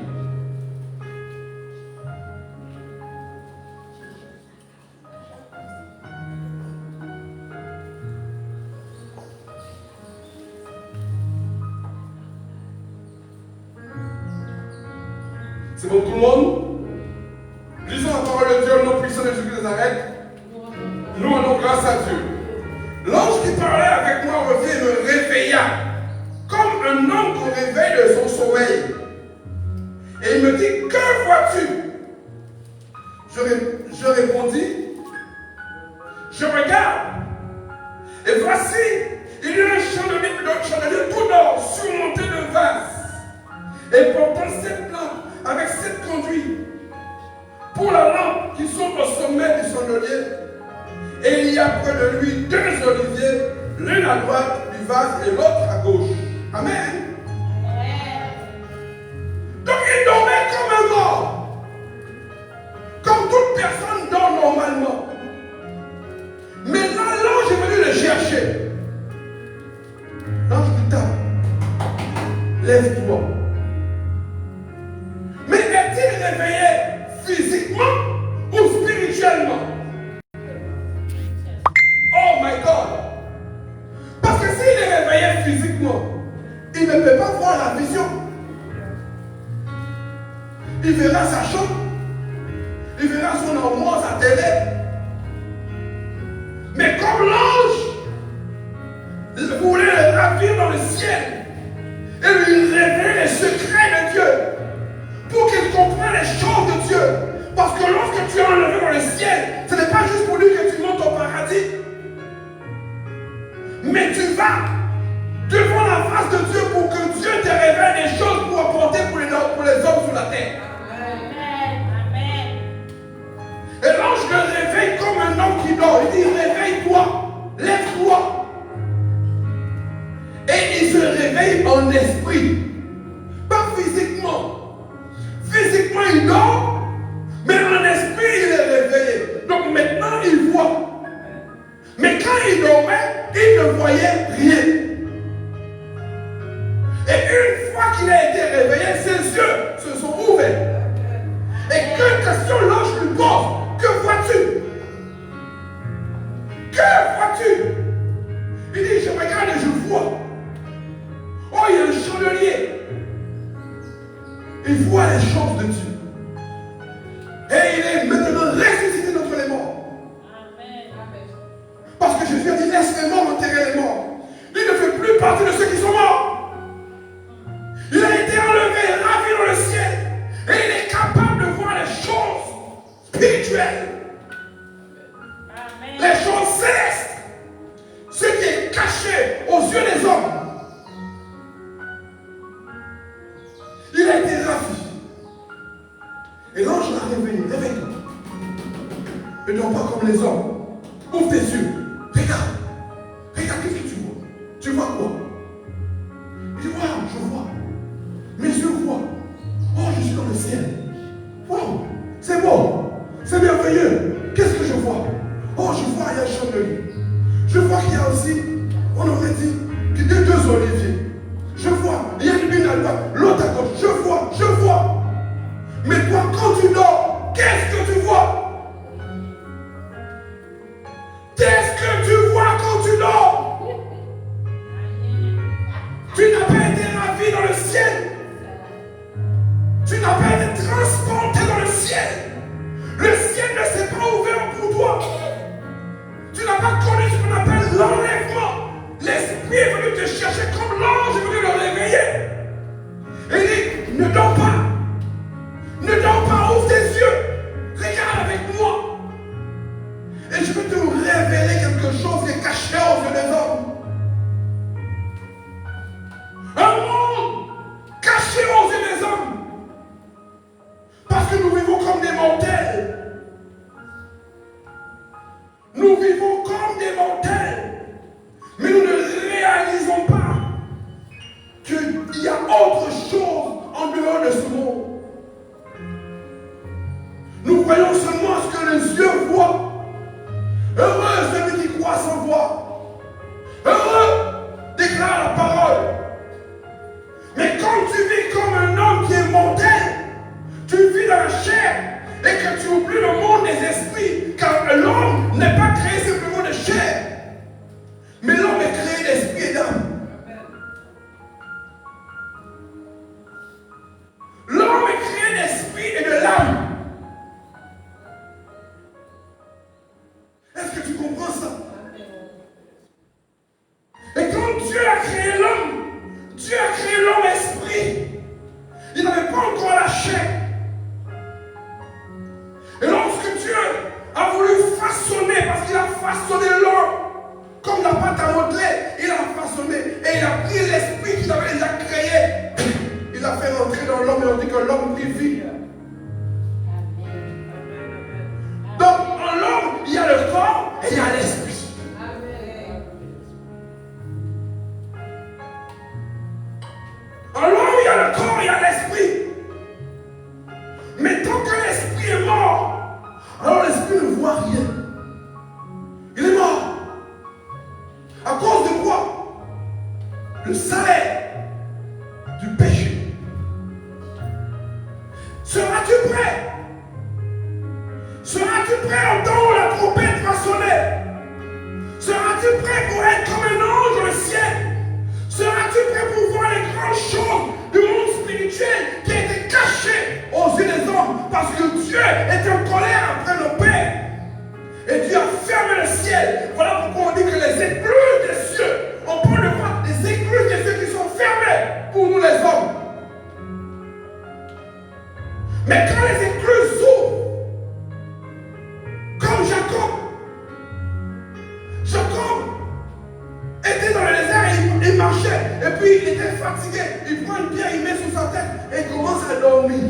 S1: C'est bon tout le monde? Lisons la parole de Dieu au nom puissant de Jésus de Nazareth. Nous rendons grâce à Dieu. L'ange qui parlait avec moi revient et me réveilla, comme un homme qu'on réveille de son sommeil. Et il me dit, que vois-tu? Je répondis, je regarde. Et voici, il y a un chandelier tout d'or surmonté de vases, et portant 7 lampes avec 7 conduits pour la lampe qui sont au sommet du chandelier. Et il y a près de lui 2 oliviers, l'un à droite du vase et l'autre à gauche. Amen. Donc il dormait comme un mort. Comme toute personne dort normalement. Mais là, l'ange est venu le chercher. L'ange lui tape. Lève-toi. Mais est-il réveillé physiquement ou spirituellement? Oh my God! Parce que s'il est réveillé physiquement, il ne peut pas voir la vision. Il verra sa chambre, il verra son armoire, sa télé. Mais comme l'ange voulait le ravir dans le ciel et lui révéler les secrets de Dieu pour qu'il comprenne les choses de Dieu. Parce que lorsque tu es enlevé dans le ciel, ce n'est pas juste pour lui que tu montes au paradis. Mais tu vas devant la face de Dieu pour que Dieu te révèle des choses pour apporter pour les hommes sur la terre.
S2: Amen.
S1: Et l'ange le réveille comme un homme qui dort. Il dit, réveille-toi, lève-toi. Et il se réveille en esprit. Pas physiquement. Physiquement, il dort, mais en esprit, il est réveillé. Donc maintenant, il voit. Mais quand il dormait, il ne voyait rien. Et une fois qu'il a été réveillé, ses yeux se sont ouverts. Et que chance de Dieu. Et il est maintenant ressuscité d'entre les morts. Parce que Jésus a dit, laisse les morts enterrer les morts. Il ne fait plus partie de ceux qui sont morts. Il a été enlevé, ravi dans le ciel. Et il est capable de voir les choses spirituelles. Les choses célestes. Ce qui est caché aux yeux des hommes. Il a été ravi. Et l'ange l'a réveillé. Réveille-toi. Ne dors pas comme les hommes. Ouvre tes yeux. Regarde. Regarde, qu'est-ce que tu vois? Tu vois quoi? Il dit, waouh, je vois. Mes yeux voient. Oh, je suis dans le ciel. Waouh, c'est beau. C'est merveilleux. Qu'est-ce que je vois? Oh, je vois, il y a un chandelier. Je vois qu'il y a aussi, on aurait dit, qu'il y a deux oliviers. Je vois, il y a une à droite, l'autre à gauche. Je vois, je vois. Mais toi, quand tu dors, qu'est-ce que tu vois? Qu'est-ce que tu vois quand tu dors? Tu n'as pas été ravi dans le ciel. Tu n'as pas été transporté dans le ciel. Le ciel ne s'est pas ouvert pour toi. Tu n'as pas connu ce qu'on appelle l'enlèvement. L'esprit est venu te chercher comme l'ange est venu le réveiller. Et il dit, ne dors pas. Ne dors pas, ouvre tes yeux. Regarde avec moi. Et je vais te révéler quelque chose qui est caché aux yeux des hommes. Un monde caché aux yeux des hommes. Parce que nous vivons comme des mortels. Nous vivons comme des mortels. Mais nous ne réalisons pas qu'il y a autre chose en dehors de ce monde. Nous voyons seulement ce que les yeux voient. Heureux celui qui croit sans voir. Heureux déclare la parole. Mais quand tu vis comme un homme qui est mortel, tu vis dans la chair et que tu oublies le monde des esprits, car l'homme n'est pas créé simplement de chair, mais l'homme est créé d'esprit et d'âme. L'homme est créé d'esprit et de l'âme. Est-ce que tu comprends ça? Et quand Dieu a créé l'homme, Dieu a créé l'homme esprit. Il n'avait pas encore la chair. Et lorsque Dieu a voulu façonner, parce qu'il a façonné l'homme, comme la pâte à modeler, il a façonné. Et il a pris l'esprit qu'il avait déjà créé. Il a fait rentrer dans l'homme et on dit que l'homme vit. Donc en l'homme, il y a le corps et il y a l'esprit. En l'homme, il y a le corps et il y a l'esprit. Mais tant que l'esprit est mort, alors l'esprit ne voit rien. Il est mort. À cause de quoi? Le salaire du péché. Seras-tu prêt? Seras-tu prêt au temps où la trompette va sonner? Seras-tu prêt pour être comme un ange dans le ciel? Seras-tu prêt pour voir les grandes choses du monde spirituel qui étaient cachées aux yeux des hommes? Parce que Dieu est en colère après nos pères. Et Dieu a fermé le ciel. Voilà pourquoi on dit que les écluses des cieux, on peut le voir, les écluses des cieux qui sont fermées pour nous les hommes. Mais quand les écluses s'ouvrent, comme Jacob était dans le désert et il marchait, et puis il était fatigué, il prend une pierre, il met sur sa tête et il commence à dormir.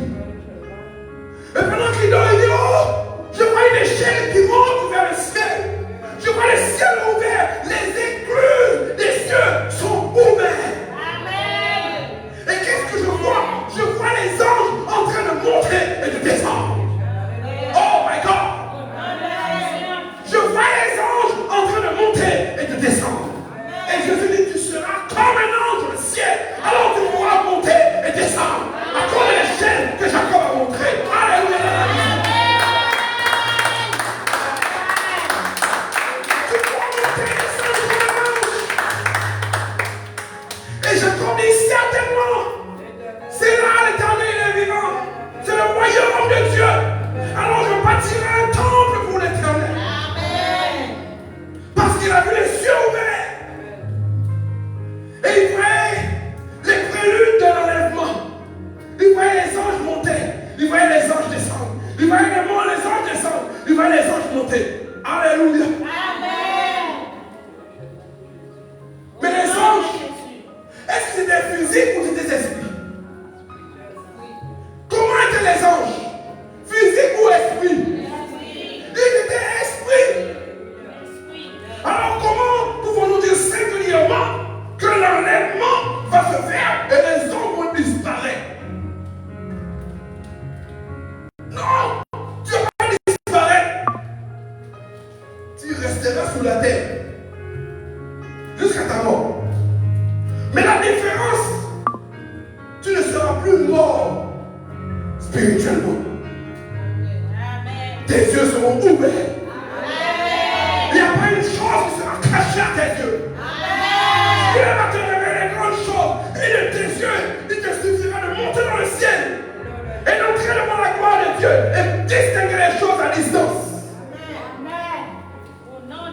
S1: Et pendant qu'il dort, il dit, oh, je vois une échelle qui monte vers le ciel. Je vois le ciel ouvert, les écluses des cieux sont ouverts.
S2: Amen.
S1: Et qu'est-ce que je vois? Je vois les anges en train de monter et de descendre. Oh my God! Je vois les anges en train de monter et de descendre. Et Jésus dit, tu seras comme un ange dans le ciel. Alors tu pourras monter et descendre. À cause de l'échelle que Il voyait les anges descendre. Il voyait les anges descendre. Il voyait les anges monter. Alléluia.
S2: Amen.
S1: Mais les anges, est-ce que c'était physique ou c'était esprit? Comment étaient les anges? Physique ou esprit? Ils étaient esprit. Alors comment pouvons-nous dire singulièrement que l'enlèvement va se faire et les hommes vont disparaître? Non, tu ne vas pas disparaître. Tu resteras sous la terre jusqu'à ta mort. Mais la différence, tu ne seras plus mort spirituellement. Tes yeux seront ouverts. Il n'y a pas une chose qui sera cachée à tes yeux. Dieu va te révéler les grandes choses. Et de tes yeux, il te suffira de monter dans le ciel et d'entrer devant la gloire de Dieu et distinguer les choses à distance.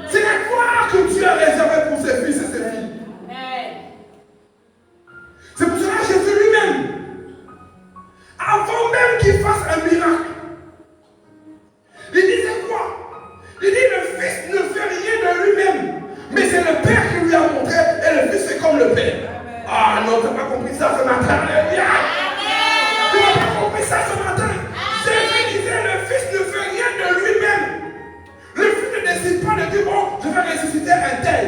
S1: C'est la gloire que Dieu a réservée pour ses fils et ses filles. C'est pour cela que Jésus lui-même, avant même qu'il fasse un miracle, il disait quoi? Il dit le Fils ne fait rien de lui-même, mais c'est le Père qui lui a montré et le Fils fait comme le Père. Ah non, tu n'as pas compris ça ce matin. Alléluia. Tu n'as pas compris ça ce matin. Jésus disait le Fils ne fait rien de lui-même. Le Fils ne décide pas de dire bon, je vais ressusciter un tel.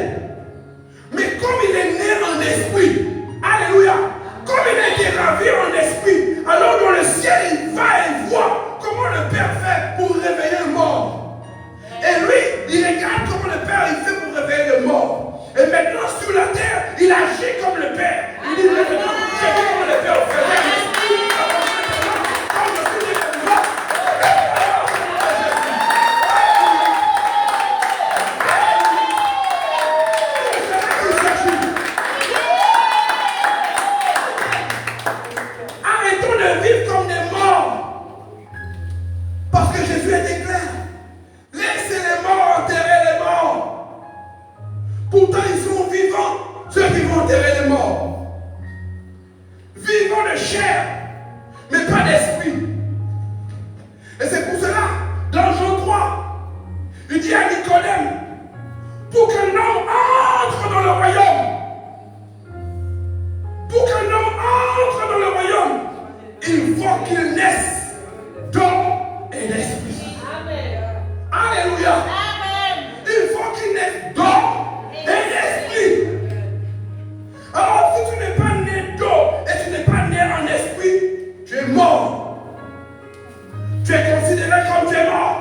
S1: Mais comme il est né en esprit, alléluia, comme il a été ravi en esprit, alors dans le ciel il va et voit comment le Père fait pour réveiller le mort. Et lui, il regarde comment le Père il fait pour réveiller le mort. Et maintenant sur la terre, il agit comme le Père. Il dit maintenant, j'ai vu comment le Père fait. Arrêtons de vivre comme des morts. Parce que Jésus était clair. Laissez les morts enterrer les morts. Pourtant ils sont vivants, ceux qui vont enterrer les morts. Vivants de chair, mais pas d'esprit. Et c'est pour cela, dans Jean 3, il dit à Nicodème, pour qu'un homme entre dans le royaume, il faut qu'il naisse d'eau et d'esprit. Alléluia. Il faut qu'il naisse d'eau et d'esprit. Alors si tu n'es pas né d'eau et tu n'es pas né en esprit, tu es mort. Tu es considéré comme tu es mort.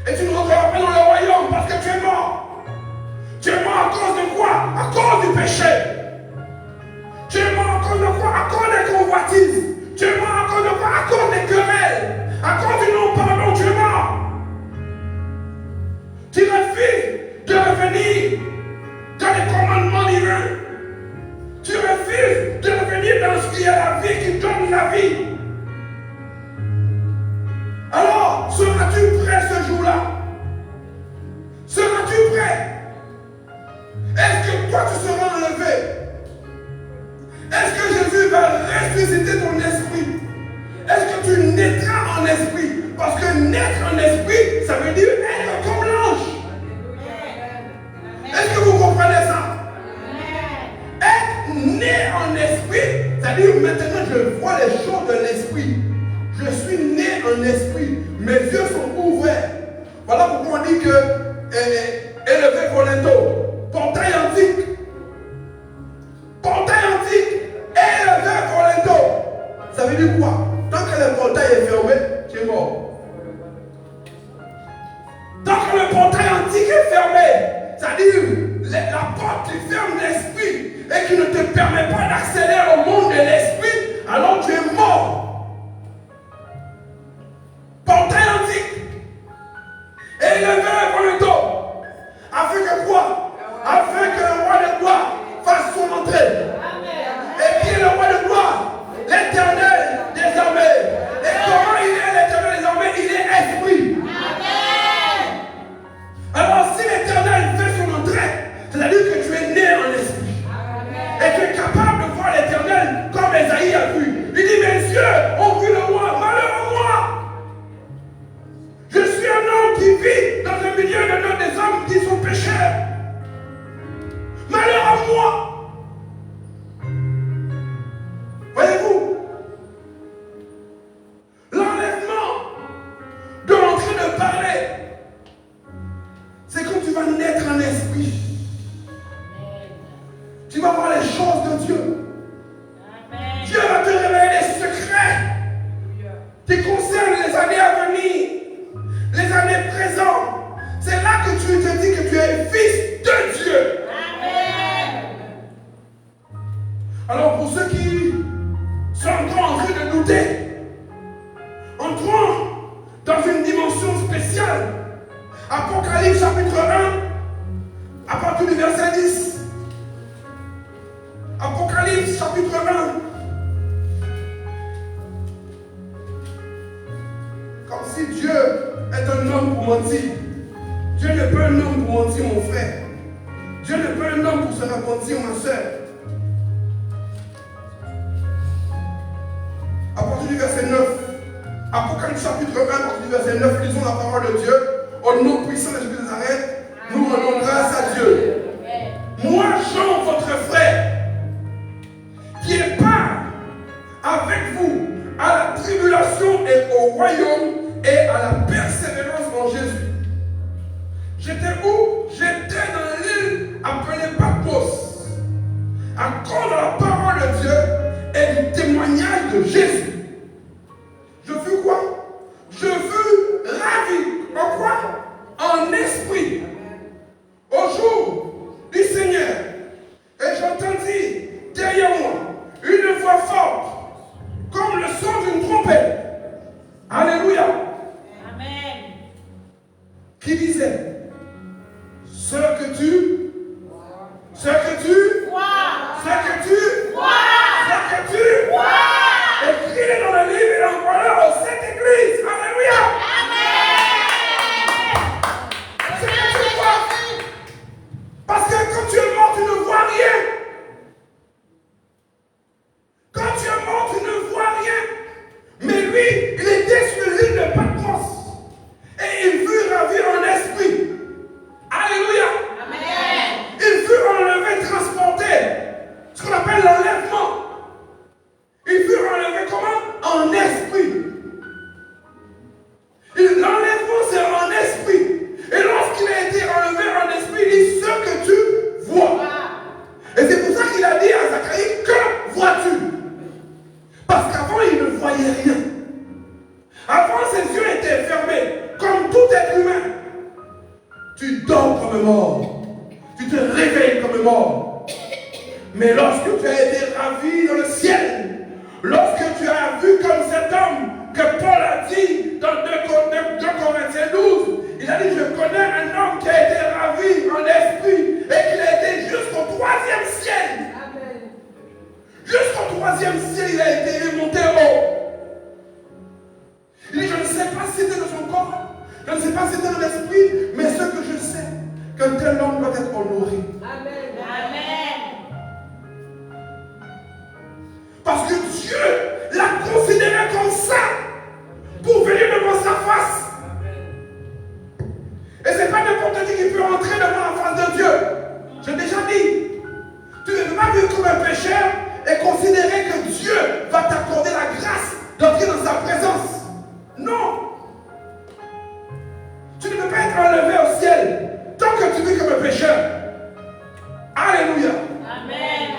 S1: Et tu ne rentreras pas dans le royaume parce que tu es mort. Tu es mort à cause de quoi? À cause du péché. Tu es mort à cause de quoi? À cause des convoitises. Tu es mort à cause de quoi? À cause des querelles. À cause du non-pardon, tu es mort. Tu refuses de revenir dans les commandements divins. Tu refuses de revenir dans ce qui est la vie, qui donne la vie. Alors, seras-tu prêt ce jour-là? Seras-tu prêt? Est-ce que toi tu seras enlevé? Est-ce que Jésus va ressusciter ton esprit? Est-ce que tu naîtras en esprit? Parce que naître en esprit, ça veut dire être comme l'ange. Est-ce que vous comprenez ça? Être né en esprit, c'est-à-dire maintenant je vois les choses de l'esprit. Je suis né en esprit. Mes yeux sont ouverts. Voilà pourquoi on dit que élevé volento, portail antique. Portail antique, élevé volento. Ça veut dire quoi? Tant que le portail est fermé, tu es mort. Tant que le portail antique est fermé, c'est-à-dire la porte qui ferme l'esprit et qui ne te permet pas d'accéder au monde de l'esprit, alors tu es mort. Portail antique, élevé volonté, afin que quoi? Afin que le roi de gloire fasse son entrée. Et qui est le roi de gloire? L'éternel des armées. Et comment il est l'éternel des armées? Il est esprit. Alors si l'éternel fait son entrée, c'est-à-dire que tu es né en esprit. Et tu es capable de voir l'éternel comme Esaïe a vu. Il dit, mais chapitre 1, à partir du verset 10. Apocalypse chapitre 1. Comme si Dieu est un homme pour mentir. Dieu n'est pas un homme pour mentir, mon frère. Dieu n'est pas un homme pour se repentir, ma soeur. À partir du verset 9, Apocalypse chapitre 1, à partir du verset 9, lisons la parole de Dieu. Au nom puissant de Jésus de Nazareth, nous rendons grâce à Dieu. Moi, Jean, votre frère, qui est part avec vous à la tribulation et au royaume et à la persévérance en Jésus. J'étais où? J'étais dans l'île appelée Patmos, à cause de la parole de Dieu et du témoignage de Jésus. Je fus quoi? Je fus ravi. En quoi? En esprit. Au jour du Seigneur. Et j'entendis derrière moi une voix forte, comme le son d'une trompette. Alléluia.
S2: Amen.
S1: Qui disait, ce que tu vois, écris-le dans le livre et envoie-le aux sept églises. Alléluia. C'est ce que tu vois. Parce que quand tu es mort, tu ne vois rien. Quand tu es mort, tu ne vois rien. Mais lui, il était sur l'île de Patmos. Et il fut ravi en esprit. Alléluia.
S2: Amen.
S1: Il fut enlevé, transporté. Ce qu'on appelle l'enlèvement. Il fut enlevé comment? En esprit. L'enlèvement, c'est en esprit. Et lorsqu'il a été enlevé en esprit, il dit ce que tu vois. Et c'est pour ça qu'il a dit à Zacharie, que vois-tu? Parce qu'avant, il ne voyait rien. Avant, ses yeux étaient fermés, comme tout être humain. Tu dors comme mort. Tu te réveilles comme mort. Mais lorsque tu as été ravi dans le ciel, lorsque tu as vu comme cet homme que Paul a dit dans 2 Corinthiens 12, il a dit, je connais un homme qui a été ravi en esprit et qu'il a été jusqu'au 3e ciel.
S3: Amen.
S1: Jusqu'au 3e ciel, il a été monté haut. Il dit, je ne sais pas si c'était dans son corps, je ne sais pas si c'était dans l'esprit, mais ce que je sais, qu'un tel homme doit être honoré.
S3: Amen.
S2: Amen.
S1: Parce que Dieu l'a considéré comme ça pour venir devant sa face. Et ce n'est pas n'importe qui peut entrer devant la face de Dieu. J'ai déjà dit, tu ne peux pas vivre comme un pécheur et considérer que Dieu va t'accorder la grâce d'entrer dans sa présence. Non. Tu ne peux pas être enlevé au ciel tant que tu vis comme un pécheur. Alléluia.
S2: Amen.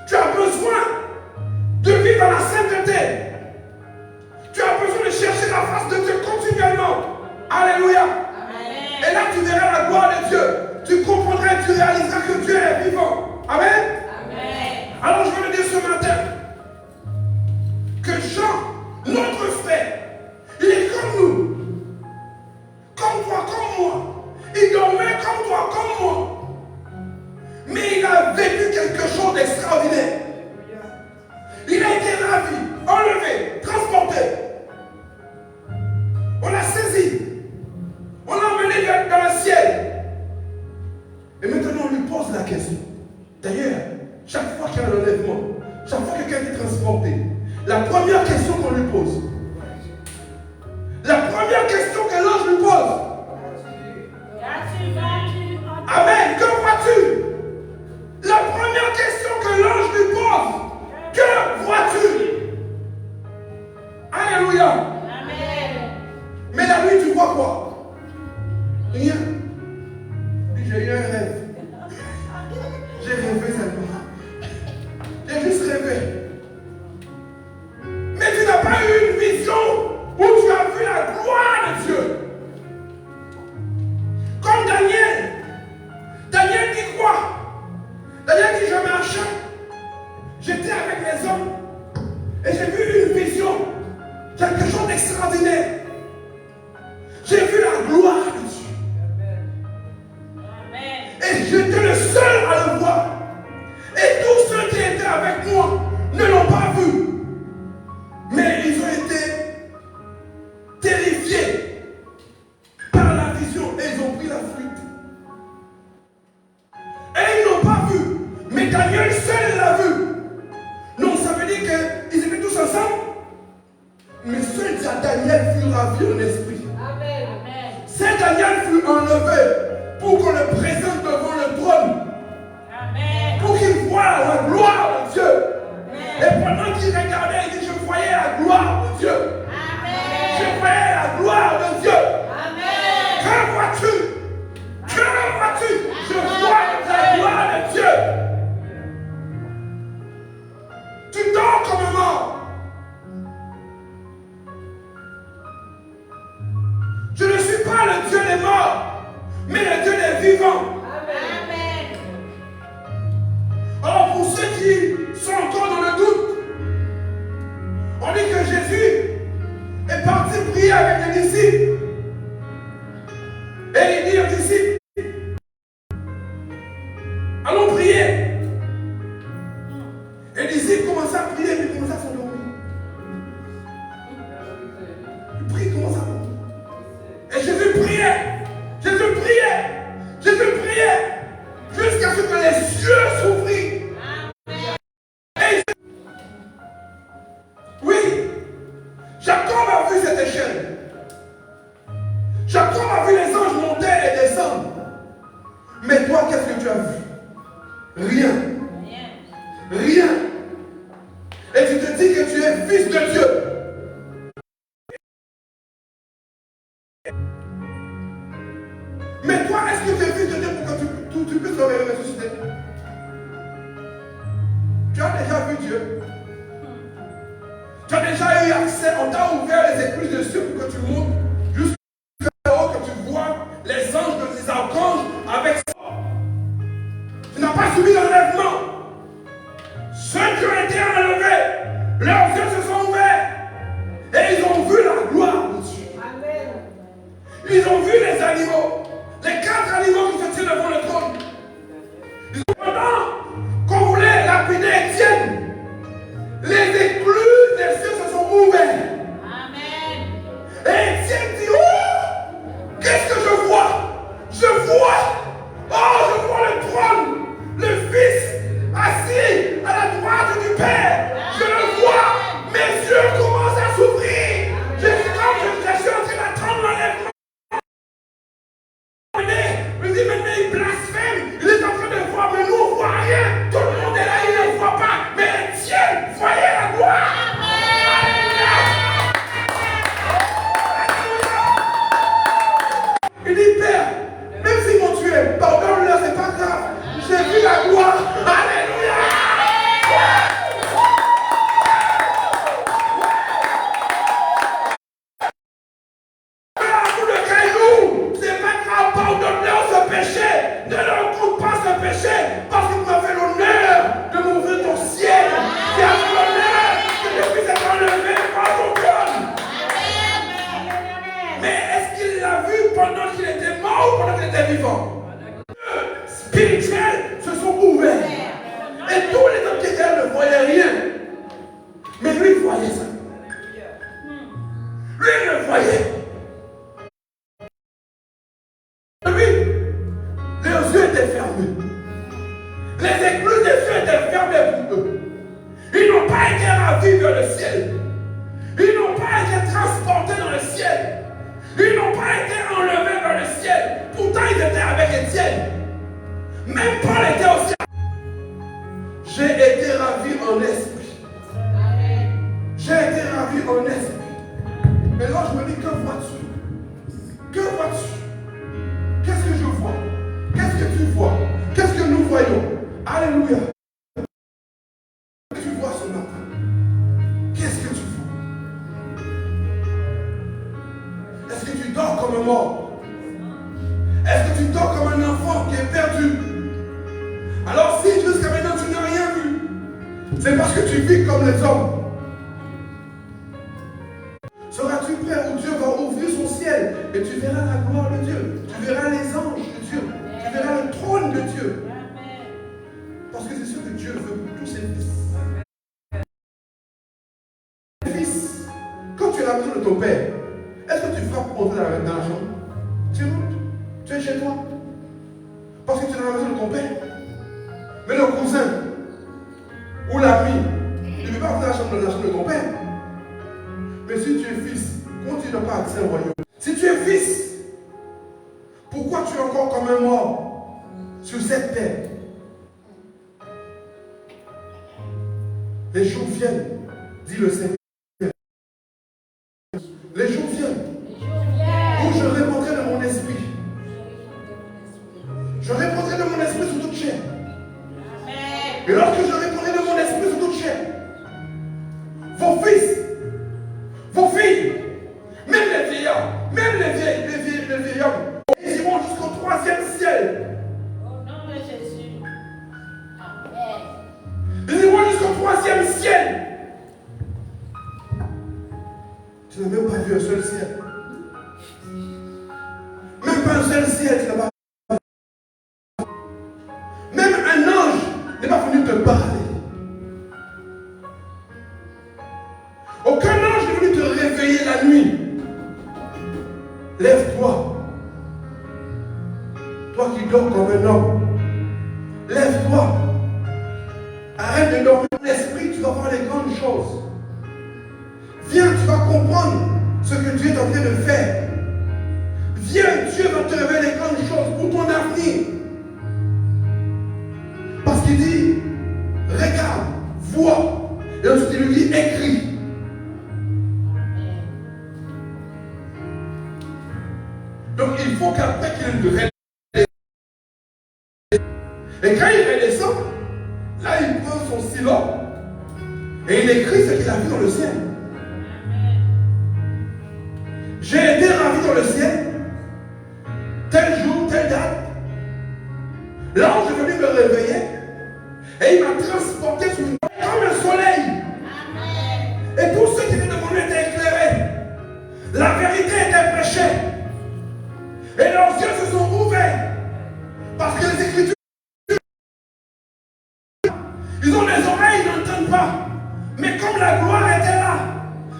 S1: Tu as besoin de vivre dans la sainteté. Tu as besoin de chercher la face de Dieu continuellement. Alléluia.
S2: Amen.
S1: Et là, tu verras la gloire de Dieu. Tu comprendras et tu réaliseras que Dieu est vivant. Amen.
S2: Amen.
S1: Alors, je veux le dire ce matin que Jean, notre frère, il est comme nous. Comme toi, comme moi. Il dormait comme toi, comme moi. Mais il a vécu quelque chose d'extraordinaire. Il a été ravi, enlevé, transporté. On l'a saisi. On l'a emmené dans le ciel. Et maintenant, on lui pose la question. D'ailleurs, chaque fois qu'il y a un enlèvement, chaque fois que quelqu'un est transporté, la première question qu'on lui pose, la première question que l'ange lui pose, Amen, que vois-tu? La première question que l'ange lui pose, que vois-tu? Alléluia.
S2: Amen.
S1: Mais la nuit, tu vois quoi? Rien. J'ai eu un rêve. J'ai rêvé seulement. J'ai juste rêvé. Mais tu n'as pas eu une vision où tu as vu la gloire de Dieu. Comme Daniel. Daniel dit quoi? Daniel dit, je marchais. J'étais avec les hommes. Et j'ai vu une vision. Quelque chose d'extraordinaire. J'ai vu la gloire de Dieu. Mais seul Daniel fut ravi en esprit.
S3: Amen.
S1: Saint Daniel fut enlevé pour qu'on le présente devant le trône.
S2: Amen.
S1: Pour qu'il voie la gloire de Dieu.
S2: Amen.
S1: Et pendant qu'il regardait, il dit, je voyais la gloire de Dieu.
S2: Amen.
S1: Je voyais la gloire de Dieu.
S2: Amen.
S1: Que vois-tu? Que vois-tu? Je vois la gloire de Dieu. Tu dors comme un mort. Je ne suis pas le Dieu des morts, mais le Dieu des vivants.
S2: Amen.
S1: Alors pour ceux qui sont encore dans le doute, on dit que Jésus est parti prier avec les disciples. Et il dit aux disciples, allons prier. Et les disciples commencent à prier, puis commencent à s'endormir. Ils prient, commencent à s'endormir. Et Jésus priait, Jésus priait, Jésus priait, jusqu'à ce que les cieux s'ouvrent. Oui, Jacob a vu cette échelle. Jacob a vu les anges monter et descendre. Mais toi, qu'est-ce que tu as vu? Rien. Rien. Et tu te dis que tu es fils de Dieu. Mais toi, est-ce que tu es fils de Dieu pour que tu puisses le ressusciter? Tu as déjà vu Dieu. Tu as déjà eu accès, on t'a ouvert les écluses de cieux pour que tu montes jusqu'à haut, que tu vois les anges, les archanges avec ça. Tu n'as pas subi l'enlèvement. Ceux qui ont été enlevés, leurs yeux se sont ouverts et ils ont vu la gloire de Dieu.
S3: Amen.
S1: Ils ont vu les animaux, les 4 animaux qui se tiennent devant le trône. Ils ont pendant qu'on voulait lapider Étienne, les écluses des cieux se sont ouverts.
S2: Amen.
S1: Et Étienne dit, oh, qu'est-ce que je vois? Je vois le trône, le Fils assis à la droite du Père. Je le vois, mes yeux commencent à s'ouvrir. Je suis en train d'attendre l'enlèvement. Il dit, maintenant il blasphème. Il est en train de voir, mais nous on ne voit rien. Tout le monde est là, il ne voit pas. Mais Étienne, voyez la gloire. Il dit, Père, même s'ils m'ont tué, pardonne-leur, c'est pas grave. J'ai vu la gloire. Alléluia. Pour le caillou, c'est pas grave, pardonne-leur ce péché. Ne leur compte pas ce péché, parce que tu m'as fait l'honneur de m'ouvrir ton ciel. Tu as fait l'honneur que je puisse être enlevé par ton trône. Mais est-ce qu'il l'a vu pendant qu'il était mort ou pendant qu'il était vivant? Spirituels se sont ouverts. Et tous les hommes qui étaient là ne voyaient rien. Mais lui, il voyait ça. Lui, il le voyait. Lui, les yeux étaient fermés. Les écluses des cieux étaient fermées pour eux. Ils n'ont pas été ravis vers le ciel. Ils n'ont pas été transportés dans le ciel. Ils n'ont pas été enlevés vers le ciel. Pourtant, ils étaient avec Étienne. Même Paul était au ciel. J'ai été ravi en esprit. J'ai été ravi en esprit. Mais là, je me dis, que vois-tu? Que vois-tu? Qu'est-ce que je vois? Qu'est-ce que tu vois? Qu'est-ce que nous voyons? Alléluia. Qu'est-ce que tu vois ce matin? Qu'est-ce que tu vois? Est-ce que tu dors comme un mort? Est-ce que tu dors comme un enfant qui est perdu? Alors si jusqu'à maintenant tu n'as rien vu, c'est parce que tu vis comme les hommes. Seras-tu prêt où Dieu va ouvrir son ciel et tu verras la gloire de Dieu, tu verras les anges de Dieu, tu verras le trône de Dieu. Parce que c'est ce que Dieu veut pour tous ses fils. Fils, quand tu es à la maison de ton père, est-ce que tu frappes pour entrer dans la chambre? Tu rentres, tu es chez toi. Parce que tu es dans la maison de ton père. Mais le cousin ou l'ami ne veut pas entrer dans la chambre de ton père. Mais si tu es fils, comment tu n'as pas accès au royaume? Si tu es fils, pourquoi tu es encore comme un mort sur cette terre? Les jours viennent, dit le Seigneur. Les jours viennent où je répondrai de mon esprit. Je répondrai de mon esprit sur toute chair. Et lorsque je répondrai de mon esprit sur toute chair, vos fils, vos filles, même les vieillards, même les vieillards, ils iront jusqu'au 3e ciel.
S2: Au nom de Jésus. Amen.
S1: Ils iront jusqu'au 3e ciel. Tu n'as même pas vu un seul ciel. Même pas un seul ciel, tu n'as pas vu. Même un ange n'est pas venu te parler. Aucun ange n'est venu te réveiller la nuit. Lève-toi. Toi qui dors comme un homme. Lève-toi. Arrête de dormir dans l'esprit, tu vas voir les grandes choses. Viens, tu vas comprendre ce que Dieu est en train de faire. Viens, Dieu va te révéler les grandes choses pour ton avenir. Parce qu'il dit, regarde, vois. Et ensuite il lui dit, écris. Donc il faut qu'après qu'il redescende, et quand il redescend, là il prend son stylo et il écrit ce qu'il a vu dans le ciel. J'ai été ravi dans le ciel, tel jour, telle date. L'ange est venu me réveiller et il m'a transporté sur une comme un soleil. Et tous ceux qui étaient devant lui étaient éclairés. La vérité était prêchée. Et leurs yeux se sont ouverts. Parce que les Écritures, ils ont des oreilles, ils n'entendent pas. Mais comme la gloire était là,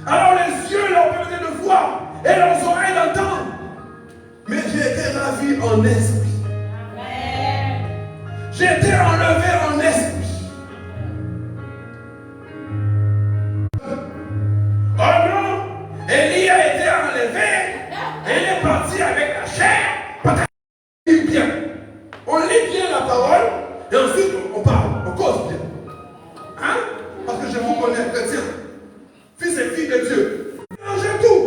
S1: alors les yeux leur permettaient de voir et leurs oreilles d'entendre. Mais j'ai été ravi en esprit. J'ai été enlevé en esprit. Oh non, Élie a été enlevé et il est parti avec la chair. On lit bien. On lit bien la parole et ensuite on parle, on cause bien. Hein? Parce que je vous connais, chrétien, fils et filles de Dieu. Mangez tout.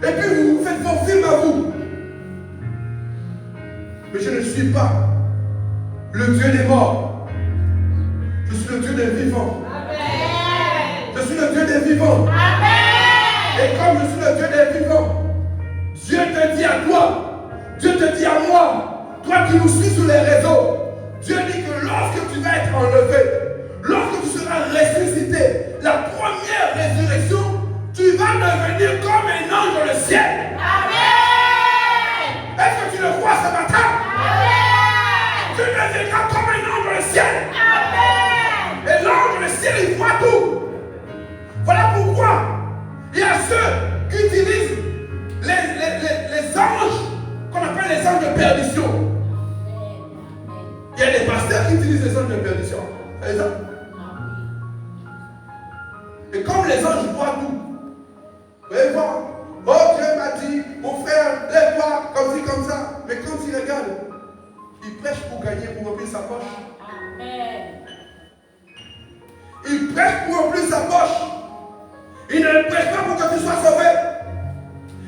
S1: Et puis vous faites vos films à vous. Mais je ne suis pas le Dieu des morts. Je suis le Dieu des vivants. Amen. Je suis le Dieu des vivants. Amen. Et comme je suis le Dieu des vivants, Dieu te dit à toi, Dieu te dit à moi, toi qui nous suis sur les réseaux, Dieu dit que lorsque tu vas être enlevé, lorsque tu seras ressuscité, la première résurrection, tu vas devenir comme un ange dans le ciel. Amen. Est-ce que tu le crois ce matin? Amen. Tu deviendras comme un ange dans le ciel. Amen. Et l'ange dans le ciel, il voit tout. Voilà pourquoi il y a ceux qui utilisent les anges qu'on appelle les anges de perdition. Il y a des pasteurs qui utilisent les anges de perdition. C'est ça? Et comme les anges voient tout, vous allez voir, oh Dieu m'a dit, mon frère, lève-toi, comme ci, comme ça. Mais quand il regarde, il prêche pour gagner, pour remplir sa poche. Amen. Il prêche pour remplir sa poche. Il ne prêche pas pour que tu sois sauvé.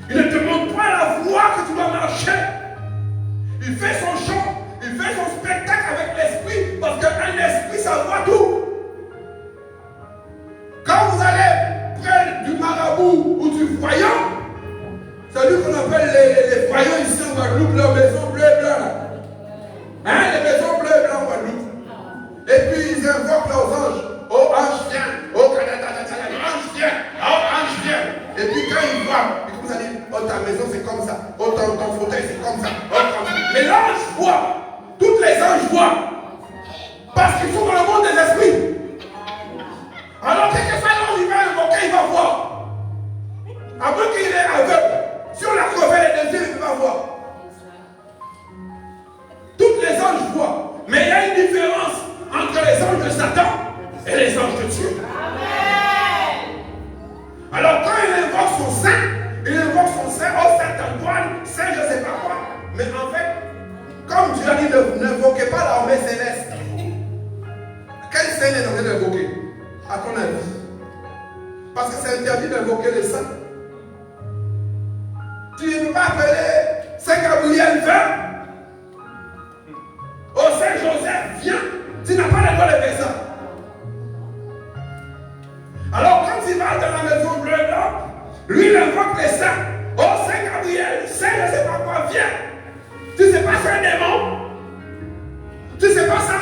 S1: Il ne te montre pas la voie que tu dois marcher. Il fait son chant, il fait son spectacle avec l'esprit, parce qu'un esprit, ça voit tout. Quand vous allez près du marabout ou du voyant, c'est lui qu'on appelle les voyants ici en Guadeloupe, leurs maisons bleues et blancs. Hein, les maisons bleues et blancs en Guadeloupe. Et puis ils invoquent leurs anges. Oh ange viens, oh ange viens, oh ange viens. Et puis quand ils voient, ils commencent à dire, oh ta maison c'est comme ça, oh ton fauteuil c'est comme ça, oh comme ça. Mais l'ange voit, toutes les anges voient. Parce qu'ils sont dans le monde des esprits. Alors quel que soit l'ange, il va invoquer, il va voir. Après qu'il est aveugle, si on l'a crevé les deux yeux, il ne peut pas voir. Toutes les anges voient. Mais il y a une différence entre les anges de Satan et les anges de Dieu. Amen. Alors son sein, il invoque son sein, oh Saint Antoine, Saint je ne sais pas quoi. Mais en fait, comme Dieu a dit, n'invoquez pas l'armée céleste. Quel saint est en train d'invoquer, à ton avis? Parce que c'est interdit d'invoquer les saints. Tu ne peux pas appeler Saint Gabriel, viens. Oh Saint Joseph, viens. Tu n'as pas le droit de faire ça. Alors quand il va dans la maison bleue, là, lui il invoque les saints. Oh Saint Gabriel, Saint je ne sais pas quoi, viens. Tu ne sais pas c'est un démon. Tu ne sais pas ça.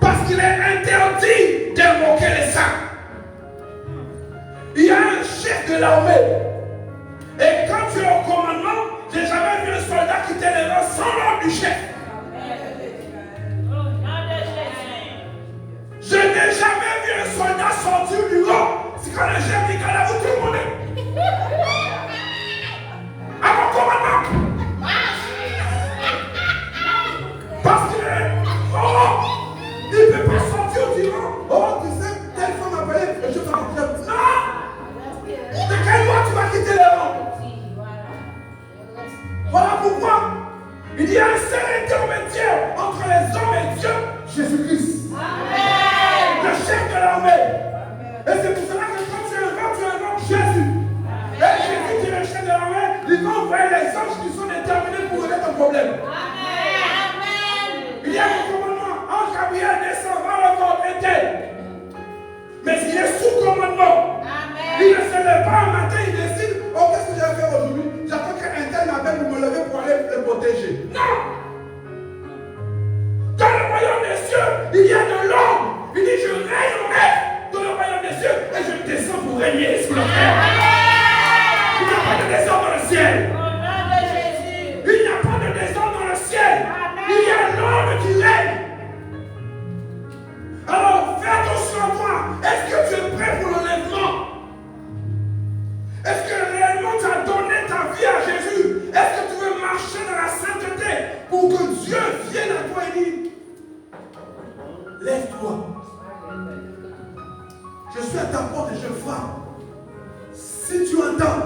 S1: Parce qu'il est interdit d'invoquer les saints. Il y a un chef de l'armée. Et quand tu es au commandement, j'ai jamais vu un soldat qui t'élève sans l'ordre du chef. Je n'ai jamais vu un soldat sortir du rang. C'est quand le chef dit qu'à la vous tout le monde est. À mon commandement. Parce qu'il est. Oh, il ne peut pas sortir du rang. Oh, tu sais, telle femme appelée, je t'en appelle. Non! De quelle loi tu vas quitter le rang? Voilà pourquoi il y a un seul intermédiaire entre les hommes et Dieu, Jésus-Christ. Le chef de l'armée. Et c'est pour cela que quand tu invoques Jésus. Et Jésus qui est le chef de l'armée, il va envoyer les anges qui sont déterminés pour régler ton problème. Il y a un commandement, ange Gabriel descend, va le corps éteint. Mais il est sous commandement. Il ne se lève pas un matin, il décide, oh qu'est-ce que je vais faire aujourd'hui? J'attends qu'un tel m'appelle pour me lever pour aller le protéger. Non! Dans le royaume des cieux, il y a de l'ordre. Il dit, je règnerai dans le royaume des cieux et je descends pour régner sur la terre. Il n'y a pas de désordre dans le ciel. Il n'y a pas de désordre dans le ciel. Il y a l'ordre qui règne. Alors, fais attention à toi. Est-ce que tu es prêt pour l'enlèvement? Est-ce que réellement tu as donné ta vie à Jésus? Est-ce que tu veux marcher dans la sainteté pour que Dieu vienne à toi et dise, lève-toi. Je suis à ta porte et je frappe. Si tu entends,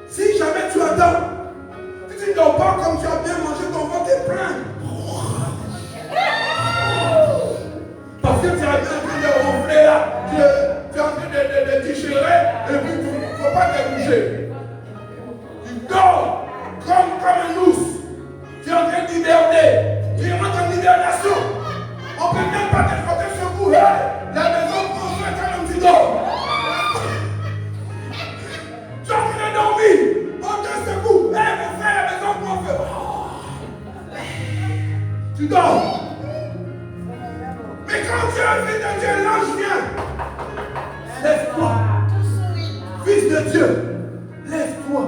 S1: si jamais tu entends, si tu ne dors pas comme tu as bien mangé, ton ventre est plein. Parce que tu es en train de ronfler là, tu es en train de déchirer et puis tu ne faut pas te bouger. Tu dors comme un ours. Tu es en train d'hiberner. Tu rentres en hibernation. On ne peut même pas te porter secours. La maison prend soin quand même tu dors. Tu es en train de dormir. On te secoue. Hé mon frère, la maison prend feu. Tu dors. Mais quand tu es un fils de Dieu, l'ange vient. Lève-toi. Fils de Dieu, lève-toi.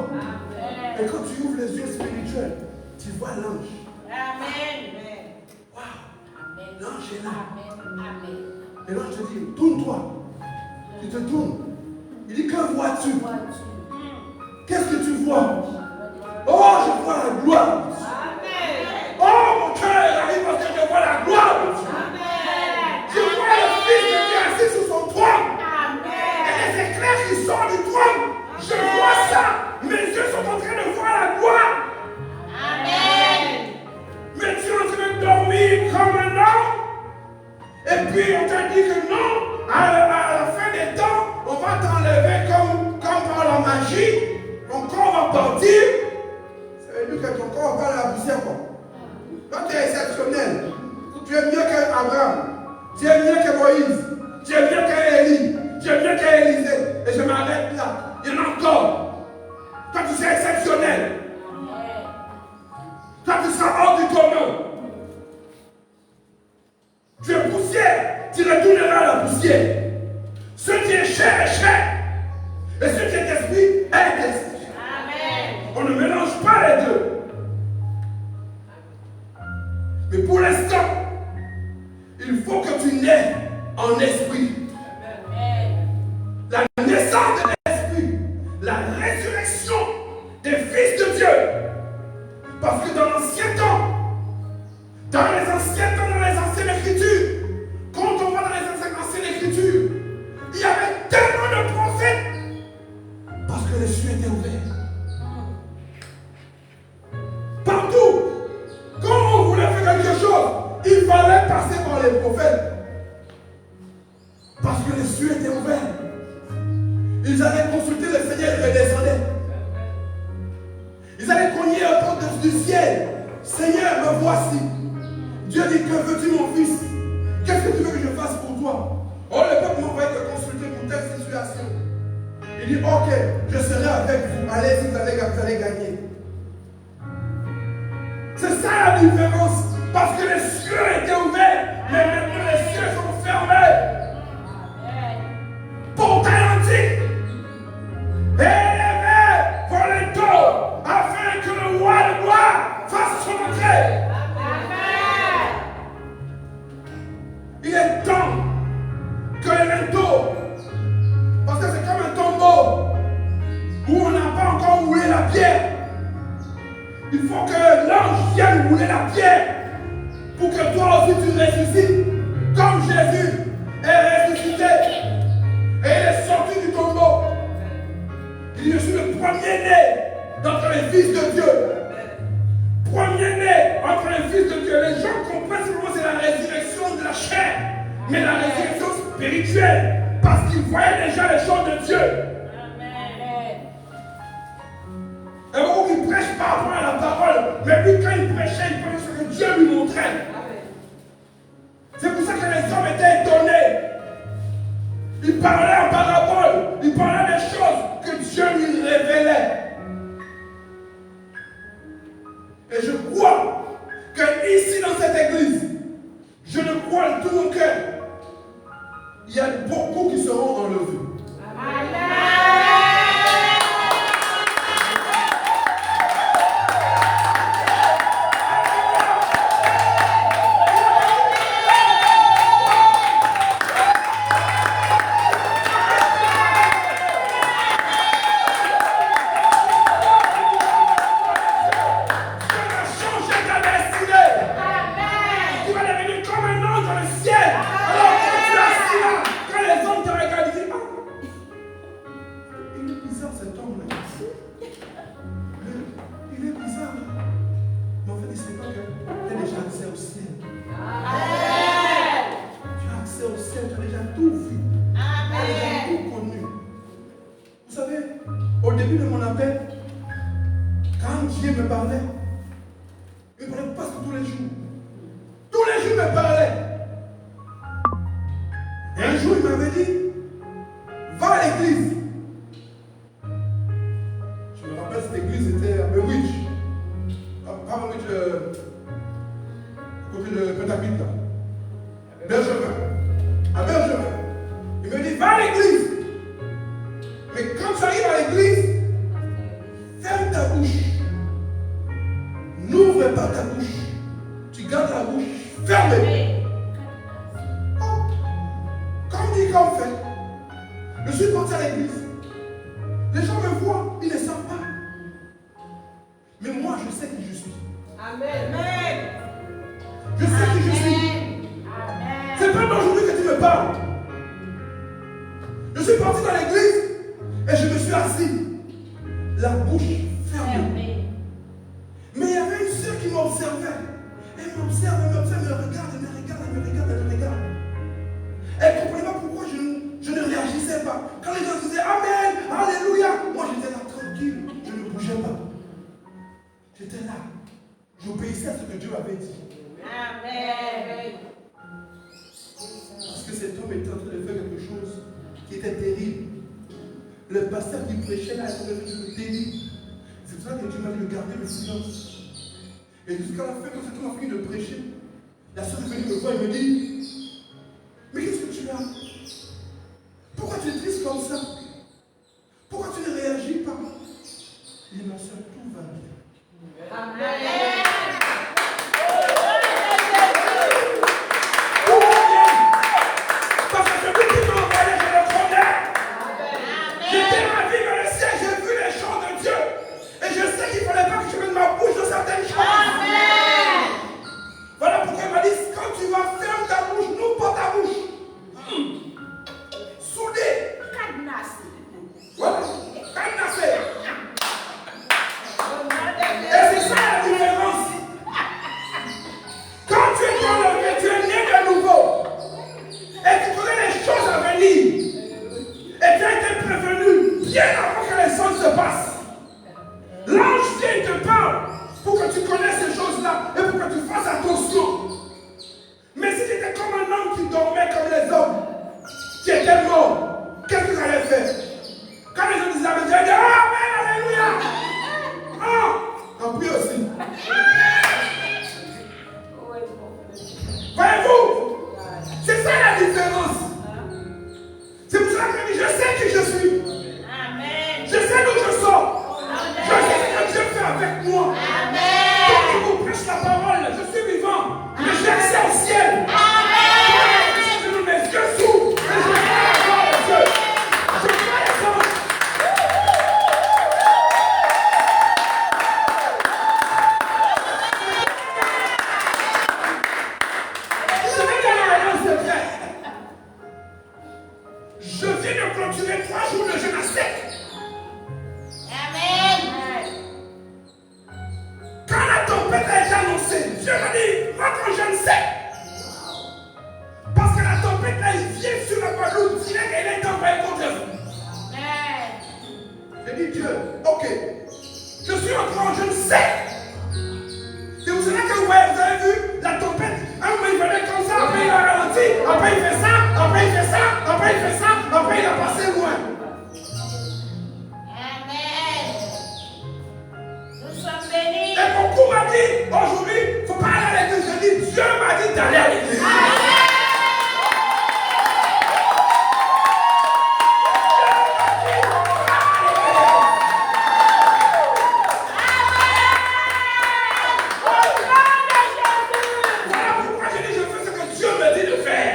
S1: Et quand tu ouvres les yeux spirituels, tu vois l'ange.
S2: Amen.
S1: Wow. L'ange est là. Et l'ange te dit, tourne-toi. Tu te tournes. Il dit, que vois-tu? Qu'est-ce que tu vois? Oh, je vois la gloire. Oh, mon cœur arrive parce que je vois la gloire. Je vois le Fils de Dieu assis sur son trône. Et les éclairs qui sortent du trône. Je vois ça. Mes yeux sont en train de voir la gloire. Mais tu es en train de dormir comme un homme. Et puis on te dit que non, à la fin des temps, on va t'enlever comme par la magie. Ton corps va partir. Ça veut dire que ton corps va à la poussière. Toi, tu es exceptionnel. Tu es mieux qu'Abraham. Tu es mieux que Moïse. Tu es mieux qu'Élie. Tu es mieux qu'Élisée. Et je m'arrête là. Il y en a encore. Toi, tu es exceptionnel. Toi, tu seras hors du commun. Tu es poussière. Tu retourneras à la poussière. Ce qui est chair est chair. Et ce qui est esprit est esprit. On ne mélange pas les deux. Mais pour l'instant, il faut que tu naies en esprit. La naissance de l'esprit, la résurrection des fils de Dieu les cieux étaient ouverts. Partout, quand on voulait faire quelque chose, il fallait passer par les prophètes. Parce que les cieux étaient ouverts. Ils allaient consulter le Seigneur et descendaient. Ils allaient cogner aux portes du ciel. Seigneur, me voici. Dieu dit, que veux-tu mon fils? Qu'est-ce que tu veux que je fasse pour toi? Oh, le peuple m'envoie te consulter pour telle situation. Il dit, ok, je serai avec vous. Allez, si vous allez gagner. C'est ça la différence. Parce que les cieux étaient ouverts, mais maintenant les cieux sont fermés. Portail antique, élevé pour les taux, afin que le roi de gloire fasse son entrée. Il est temps que les linteaux, parce que c'est comme un tombeau où on n'a pas encore roulé la pierre. Il faut que l'ange vienne rouler la pierre pour que toi aussi tu ressuscites comme Jésus est ressuscité. Et il est sorti du tombeau. Il dit, je suis le premier-né d'entre les fils de Dieu. Premier-né entre les fils de Dieu. Les gens comprennent simplement c'est la résurrection de la chair, mais la résurrection spirituelle, parce qu'ils voyaient déjà les choses de Dieu. Et beaucoup qui prêchent par rapport à la parole, mais lui quand il prêchait, il prenait ce que Dieu lui montrait. C'est pour ça que les hommes étaient étonnés. Il parlait en parabole, il parlait des choses que Dieu lui révélait. Et je crois que ici dans cette église, je le crois de tout mon cœur, il y a beaucoup qui seront enlevés. Amen. Et jusqu'à la fin, quand cet homme a fini de prêcher, la soeur est venue me voir et me dit, mais qu'est-ce que tu as? Pourquoi tu es triste comme ça? Pourquoi tu ne réagis pas? Il dit, ma soeur, tout va bien. Amen. Tout va bien. Parce que celui qui m'a envoyé, je le connais. J'étais ravi dans le ciel, j'ai vu les choses de Dieu. Et je sais qu'il ne fallait pas que je mette ma bouche dans certaines choses. Voilà pourquoi il m'a dit, quand tu vas fermer ta bouche, n'ouvre pas ta bouche.
S4: bien avant que les choses se passent. L'ange vient et te parle pour que tu connaisses ces choses-là et pour que tu fasses attention. Mais si tu étais comme un homme qui dormait comme les hommes, qui était mort, qu'est-ce que j'allais faire? Quand les gens disaient Amen, j'allais dire Amen, Alléluia. Ah, en prie aussi. Voyez-vous, c'est ça la différence. C'est pour ça que je sais qui je suis.
S2: Amen.
S4: Je sais d'où je sors. Je sais ce que Dieu fait avec moi.
S2: Amen.
S4: Quand je vous prêche la parole, je suis vivant. Mais j'ai accès au ciel.
S2: Amen.
S4: Mes yeux s'ouvrent et je vois la gloire de Dieu. Je vois les anges. Je vais dire un secret. Je viens de clôturer 3 jours de jeûne à sec.
S2: Amen.
S4: Quand la tempête a été annoncée, Dieu m'a dit, moi quand je ne sais. Parce que la tempête là, il vient sur la Guadeloupe, direct et elle est envoyée contre vous.
S2: Amen.
S4: J'ai dit Dieu, ok, je suis en train, je ne sais. C'est pour cela que vous avez vu la tempête, un moment il venait comme ça, après il a ralenti, après il fait ça, après il fait ça, après il fait ça, après il a passé loin.
S2: Amen. Nous sommes bénis.
S4: Et beaucoup m'a dit, aujourd'hui, il ne faut pas aller à l'église. Je dis, Dieu m'a dit d'aller à l'église. Voilà pourquoi je dis, je fais ce que Dieu me dit de faire.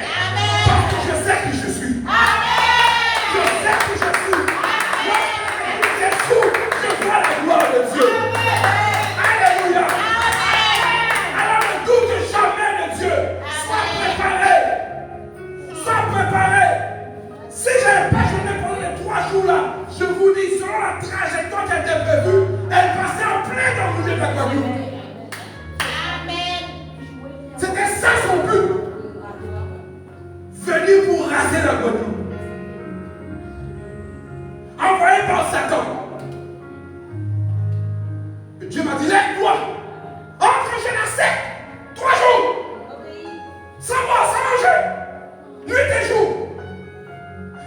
S4: Parce que je sais qui je suis. Je sais qui je suis. Lorsque je fous, je vois la gloire de Dieu. Alléluia. Alors ne doute jamais de Dieu. Sois préparé. Sois préparé. Si je n'avais pas jeûné pendant les 3 jours là, je vous dis, selon la trajectoire qui a été prévue, elle passait en plein dans le milieu de la Guadeloupe. C'était ça son but. Venir pour raser la Guadeloupe. Envoyé par Satan. Et Dieu m'a dit, lève-toi. Entre jeûne à sec. 3 jours. Sans boire, sans manger. Nuit et jour.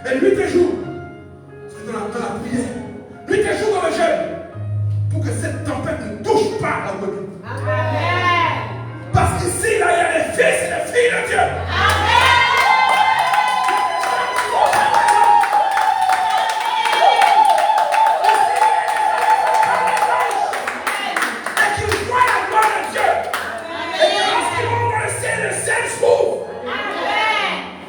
S4: Et nuit et jour. C'est dans la prière. Nuit et jour dans le jeûne. Pour que cette tempête ne touche pas la Guadeloupe. Parce qu'ici, là, il y a les fils et les filles de Dieu. Et qu'ils voient la gloire de Dieu. Et que lorsqu'ils vont dans le ciel s'ouvre.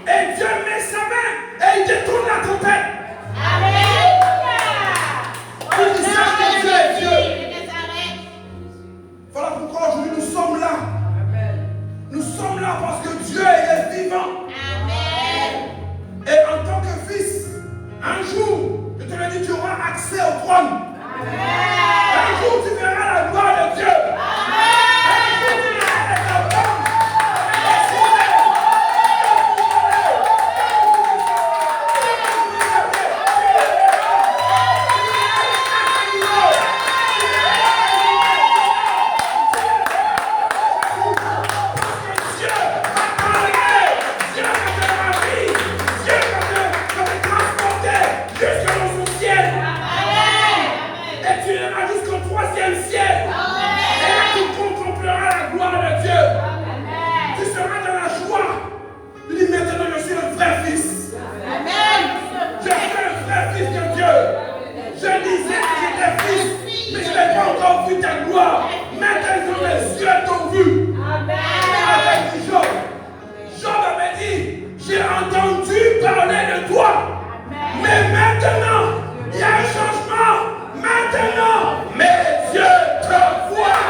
S4: Et Dieu met sa main et il détourne la tempête. Pour qu'ils sachent que Dieu est Dieu. Voilà pourquoi aujourd'hui nous sommes là. Nous sommes là parce que Dieu est vivant. Et en tant que fils, un jour, je te l'ai dit, tu auras accès au trône. Un jour, tu verras la gloire de Dieu. Un jour, tu verras les enfants. J'ai entendu parler de toi, mais maintenant, il y a un changement. Maintenant, mes yeux te voient.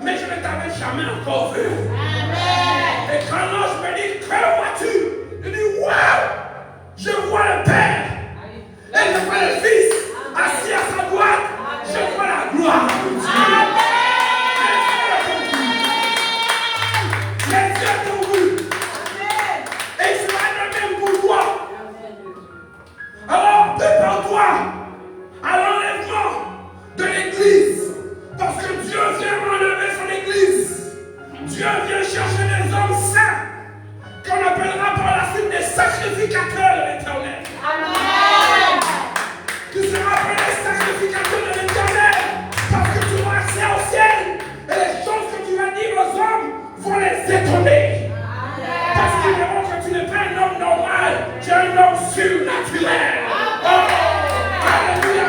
S4: Mais je ne t'avais surnaturel. Oh, alléluia.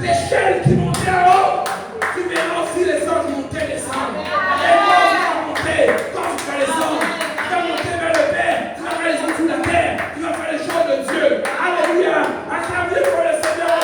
S4: L'échelle qui montait en haut, tu verras aussi les anges monter, descendre. Et quand tu vas monter, quand tu vas descendre, tu vas monter vers le Père, tu vas faire les choses sur la terre, tu vas faire les choses de Dieu. Alléluia. Acclamez pour le Seigneur.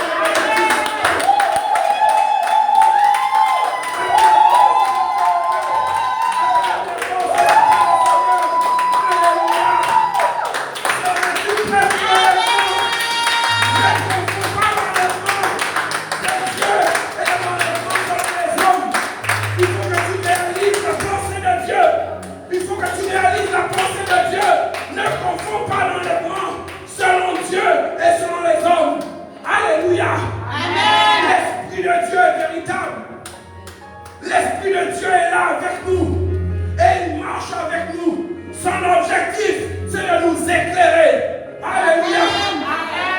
S4: L'Esprit de Dieu est là avec nous et il marche avec nous. Son objectif, c'est de nous éclairer. Alléluia.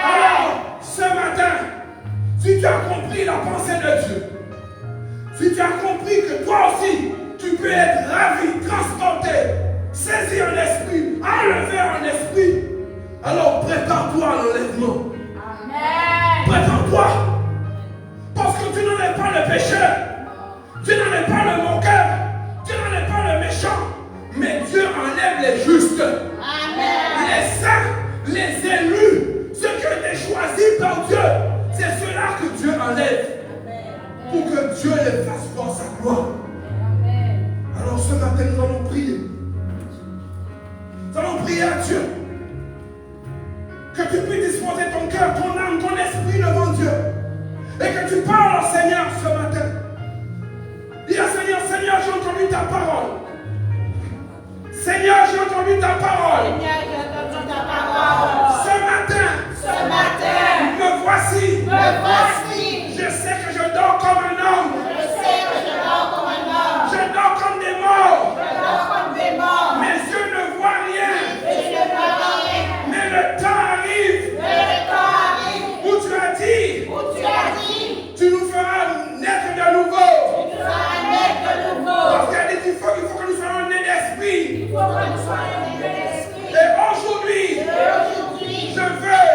S4: Alors, ce matin, si tu as compris la pensée de Dieu, si tu as compris que toi aussi, tu peux être ravi, transporté, saisi un esprit, enlever un esprit, alors prépare-toi à l'enlèvement. Prépare-toi. Parce que tu n'en es pas le pécheur. Tu n'en es pas le moqueur, tu n'en es pas le méchant, mais Dieu enlève les justes, les saints, les élus, ceux qui ont été choisis par Dieu. C'est ceux-là que Dieu enlève pour que Dieu les fasse voir sa gloire. Alors ce matin, nous allons prier. Nous allons prier à Dieu que tu puisses disposer ton cœur, ton âme, ton esprit devant Dieu et que tu parles au Seigneur ce matin. Dis à Seigneur, Seigneur, j'ai entendu ta parole. Seigneur, j'ai entendu ta parole. Ce matin, me voici. Je sais que je dors comme un homme. Je dors comme des morts. Mes yeux ne voient rien. Mais le temps arrive. Où tu as dit, tu nous feras naître de nouveau. Parce qu'il dit qu'il faut que nous soyons nés d'esprit. Et aujourd'hui, je veux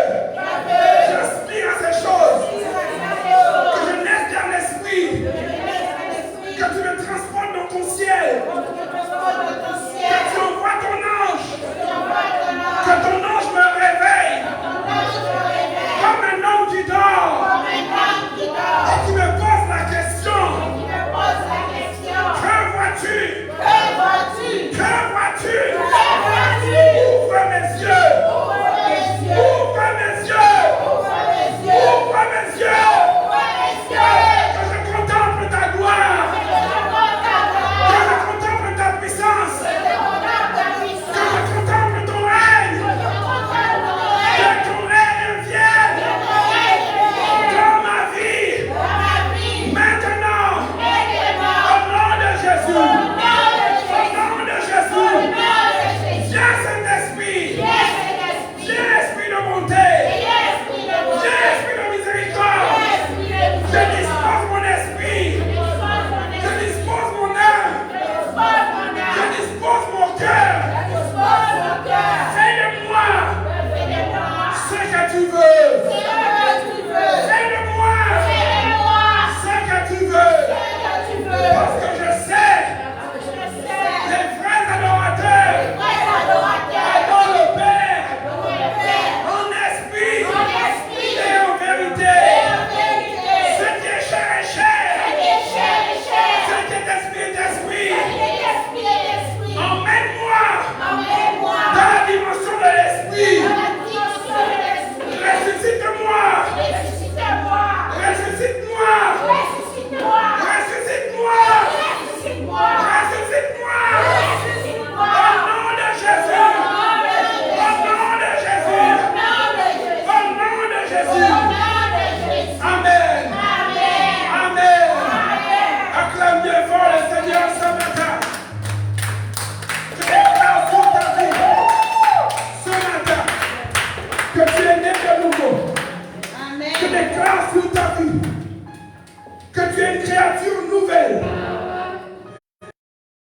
S4: nouvelle.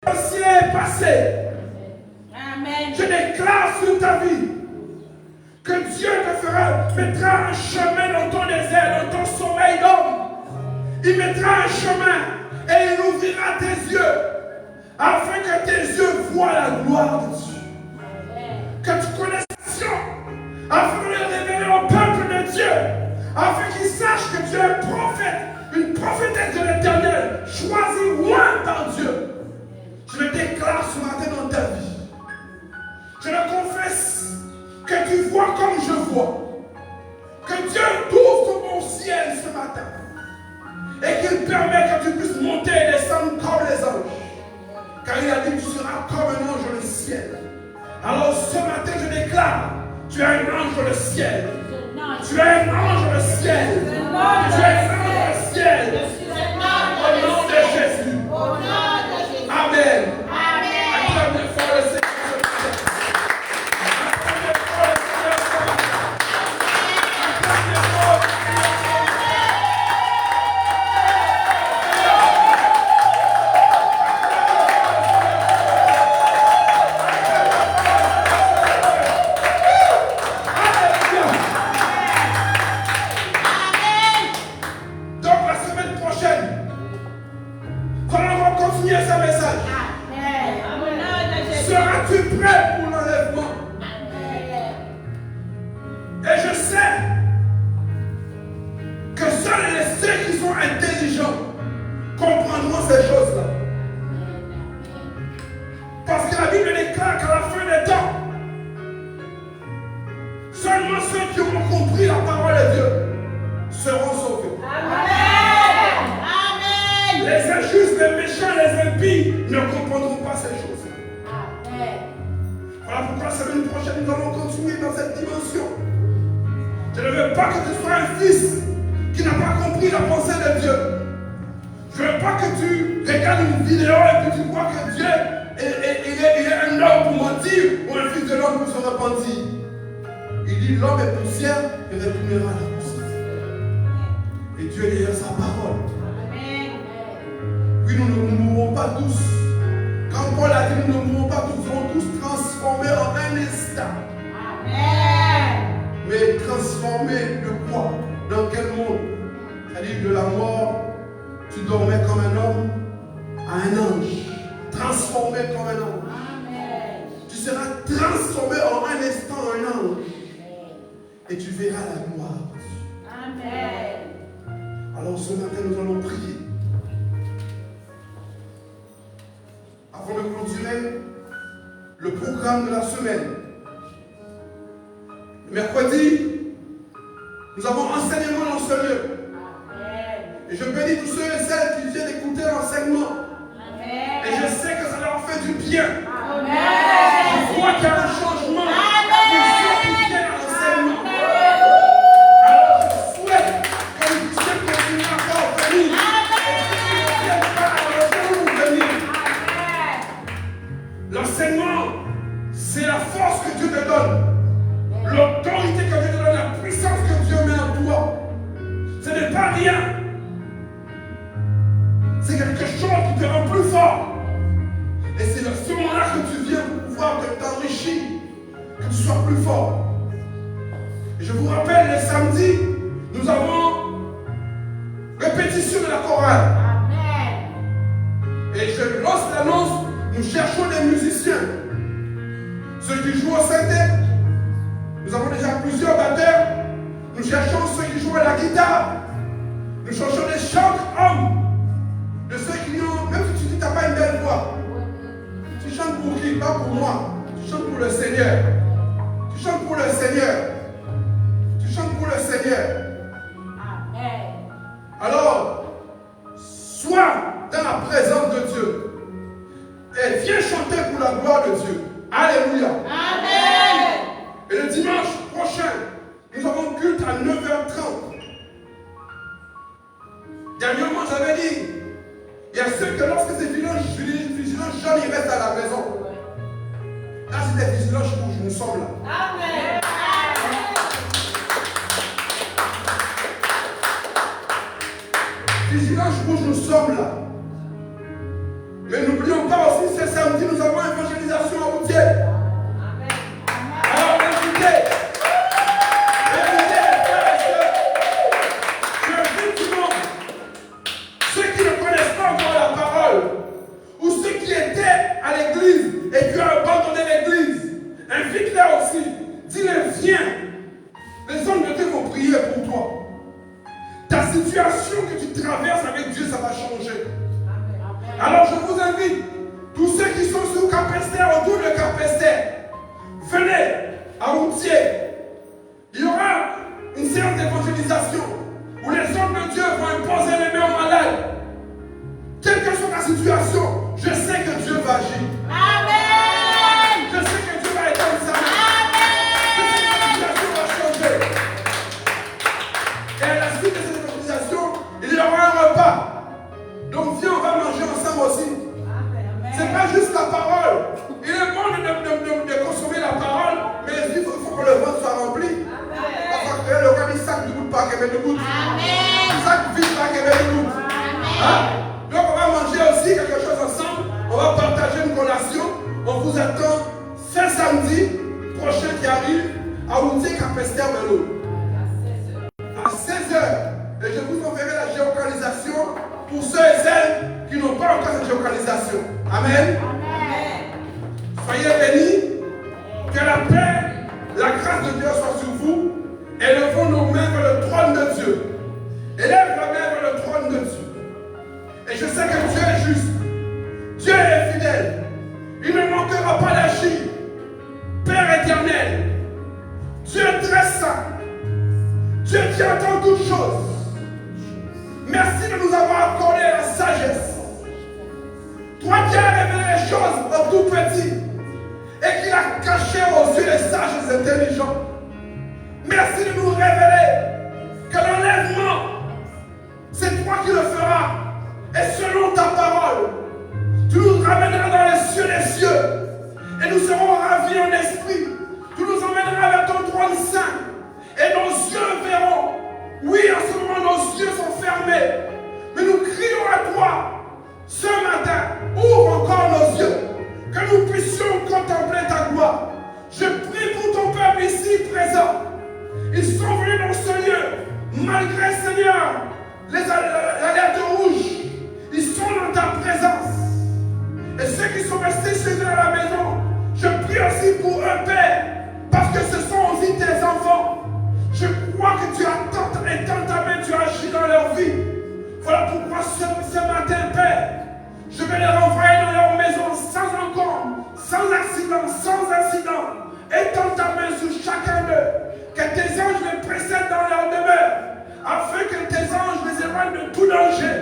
S4: L'ancien est passé.
S2: Amen.
S4: Je déclare sur ta vie que Dieu mettra un chemin dans ton désert, dans ton sommeil d'homme. Il mettra un chemin et il ouvrira tes yeux afin que tes yeux voient la gloire de Dieu. Que tu connaisses Dieu, afin de le révéler au peuple de Dieu, afin qu'il sache que tu es un prophète, une prophétesse de l'Éternel, choisie loin par Dieu. Je le déclare ce matin dans ta vie. Je le confesse que tu vois comme je vois. Que Dieu t'ouvre ton ciel ce matin. Et qu'il permet que tu puisses monter et descendre comme les anges. Car il a dit que tu seras comme un ange dans le ciel. Alors ce matin je déclare, tu es un ange dans le ciel. Tu es un ange dans le ciel. Tu es un ange dans le ciel. Au nom de Jésus. Amen. Acclamez fort le Seigneur. Acclamez fort le Seigneur. Acclamez fort. Donc la semaine prochaine, quand on va continuer ce message, seras-tu prêt pour l'enlèvement? Et je sais que seuls ceux qui sont intelligents comprendront ces choses-là. Parce que la Bible déclare qu'à la fin des temps, seulement ceux qui auront compris la parole de Dieu seront sauvés. Les injustes, les méchants, les impies ne comprendront pas ces choses. Voilà pourquoi la semaine prochaine, nous allons continuer dans cette dimension. Je ne veux pas que tu sois un fils qui n'a pas compris la pensée de Dieu. Je ne veux pas que tu regardes une vidéo et que tu vois que Dieu est un homme pour mentir ou un fils de l'homme pour se repentir. Il dit l'homme est poussière et retournera à la poussière. Et Dieu est derrière sa parole. Oui, nous ne mourrons pas tous. Quand Paul a dit nous ne mourrons pas tous, nous serons tous transformés en un instant. Mais transformés de quoi? Dans quel monde? C'est-à-dire de la mort, tu dormais comme un homme à un ange. Transformé comme un ange. Tu seras transformé en un instant en un ange. Et tu verras la gloire de Dieu. Alors ce matin, nous allons prier. Avant de clôturer le programme de la semaine, le mercredi, nous avons enseignement dans ce lieu. Et je bénis tous ceux et celles qui viennent écouter l'enseignement. Et je sais que ça leur fait du bien. Je vois qu'il y a un changement pour ceux qui viennent à l'enseignement. Alors je souhaite que vous puissiez continuer encore à venir. Et ceux qui ne viennent pas, alors venir. L'enseignement, c'est la force que Dieu te donne. L'autorité que Dieu te donne, la puissance que Dieu met en toi. Ce n'est pas rien. C'est quelque chose qui te rend plus fort. Et c'est à ce moment-là que tu viens pour pouvoir t'enrichir, que tu sois plus fort. Et je vous rappelle, les samedis, nous avons répétition de la chorale. Et je lance l'annonce, nous cherchons des musiciens. Ceux qui jouent au synthé, nous avons déjà plusieurs batteurs. Nous cherchons ceux qui jouent à la guitare. Nous cherchons des chanteurs hommes. De ceux qui ont, même si tu dis que tu n'as pas une belle voix, tu chantes pour qui? Pas pour moi. Tu chantes pour le Seigneur. Tu chantes pour le Seigneur. Tu chantes pour le Seigneur. Alors, sois dans la présence de Dieu. Et viens chanter pour la gloire de Dieu. Alléluia. Et le dimanche prochain, nous avons culte à 9h30. Dernièrement, j'avais dit, il y a ceux que lorsque c'est vigilant jaune, ils restent à la maison. Là, c'est des vigilants rouges, nous sommes là. Vigilance rouge, nous sommes là.
S1: Mais n'oublions pas aussi, ce samedi, nous avons évangélisation à routier. Alors, invitez les frères et sœurs. J'invite tout le monde. Ceux qui ne connaissent pas encore la parole, ou ceux qui étaient à l'église et qui ont abandonné l'église, invite-les aussi. Dis-les, viens. Les hommes de Dieu vont prier pour toi. Ta situation que tu traverses avec Dieu, ça va changer. Alors je vous invite, tous ceux qui sont sous Capesterre, autour de Capesterre, venez à Routier. Il y aura une séance d'évangélisation où les hommes de Dieu vont imposer les mains aux malades. Quelle que soit ta situation, je sais que Dieu va agir.
S2: Amen.
S1: Je sais que Dieu va étendre sa main. Je sais que la situation va changer. Et à la suite de cette évangélisation, il y aura un repas. Donc viens, on va manger ensemble aussi. Ce n'est pas juste la parole. Il est bon de consommer la parole, mais il faut que le ventre soit rempli. Parce que le roi dit sac de goutte pas qu'il y ait de goutte. Sac vide pas qu'il y ait de goutte. Donc on va manger aussi quelque chose ensemble. On va partager une collation. On vous attend ce samedi prochain qui arrive à Routier Capesterre Vélo. À 16h. Et je vous enverrai la géolocalisation pour ceux et celles qui n'ont pas encore cette géolocalisation. Amen. Soyez bénis. Que la paix, la grâce de Dieu soit sur vous. Élevons nos mains vers le trône de Dieu. Élève la main vers le trône de Dieu. Et je sais que Dieu est juste. Dieu est fidèle. Il ne manquera pas d'agir. Père éternel. Dieu très saint. Dieu qui entend toutes choses. Merci de nous avoir accordé la sagesse. Toi qui as révélé les choses au tout petit et qui l'as caché aux yeux des sages et des intelligents. Merci de nous révéler que l'enlèvement, c'est toi qui le feras. Et selon ta parole, tu nous ramèneras dans les cieux des cieux. Et nous serons ravis en esprit. Tu nous emmèneras vers ton trône saint. Et nos yeux verront. Oui, en ce moment, nos yeux sont fermés. Mais nous crions à toi. Ce matin, ouvre encore nos yeux. Que nous puissions contempler ta gloire. Je prie pour ton peuple ici présent. Ils sont venus dans ce lieu. Malgré, Seigneur, l'alerte rouge. Ils sont dans ta présence. Et ceux qui sont restés chez eux à la maison, je prie aussi pour eux, Père. Parce que ce sont aussi tes enfants. Je crois que tu as tant et tant ta main, tu agis dans leur vie. Voilà pourquoi ce matin, Père, je vais les renvoyer dans leur maison sans encombre, sans accident, sans incident. Étends ta main sur chacun d'eux. Que tes anges les précèdent dans leur demeure, afin que tes anges les éloignent de tout danger.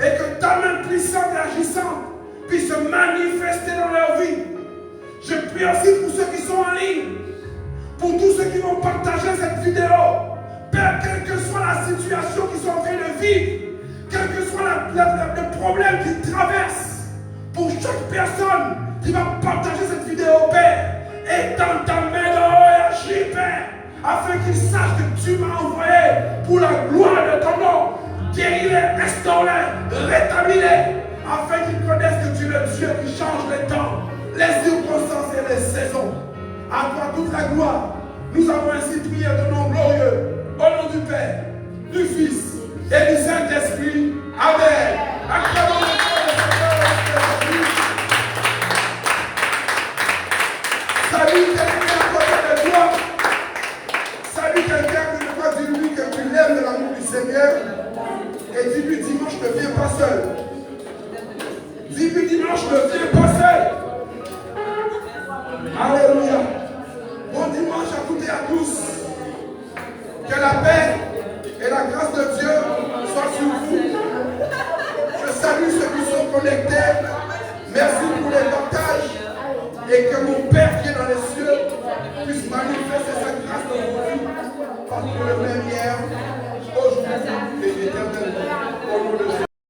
S1: Et que ta main puissante et agissante puisse se manifester dans leur vie. Je prie aussi pour ceux qui sont en ligne. Pour tous ceux qui vont partager cette vidéo, Père, quelle que soit la situation qu'ils sont en train de vivre, quel que soit le problème qu'ils traversent, pour chaque personne qui va partager cette vidéo, Père, étends ta main dans haut et agis, Père, afin qu'ils sachent que tu m'as envoyé pour la gloire de ton nom. Guéris-les, restaure-les, rétablis-les, afin qu'ils connaissent que tu es le Dieu qui change les temps, les circonstances et les saisons. À toi toute la gloire. Nous avons ainsi prié de nom glorieux. Au nom du Père, du Fils et du Saint-Esprit. Amen. Acclamons le Seigneur. Salut quelqu'un à côté de toi. Salut quelqu'un que je crois dis-lui que tu l'aimes de l'amour du Seigneur. Et dis-lui dimanche ne viens pas seul. Dis-lui dimanche ne viens pas seul. Alléluia. Bon dimanche à toutes et à tous. Que la paix et la grâce de Dieu soient sur vous. Je salue ceux qui sont connectés. Merci pour les partages. Et que mon Père qui est dans les cieux puisse manifester sa grâce dans vos vies. Parce que le même hier, aujourd'hui et éternellement.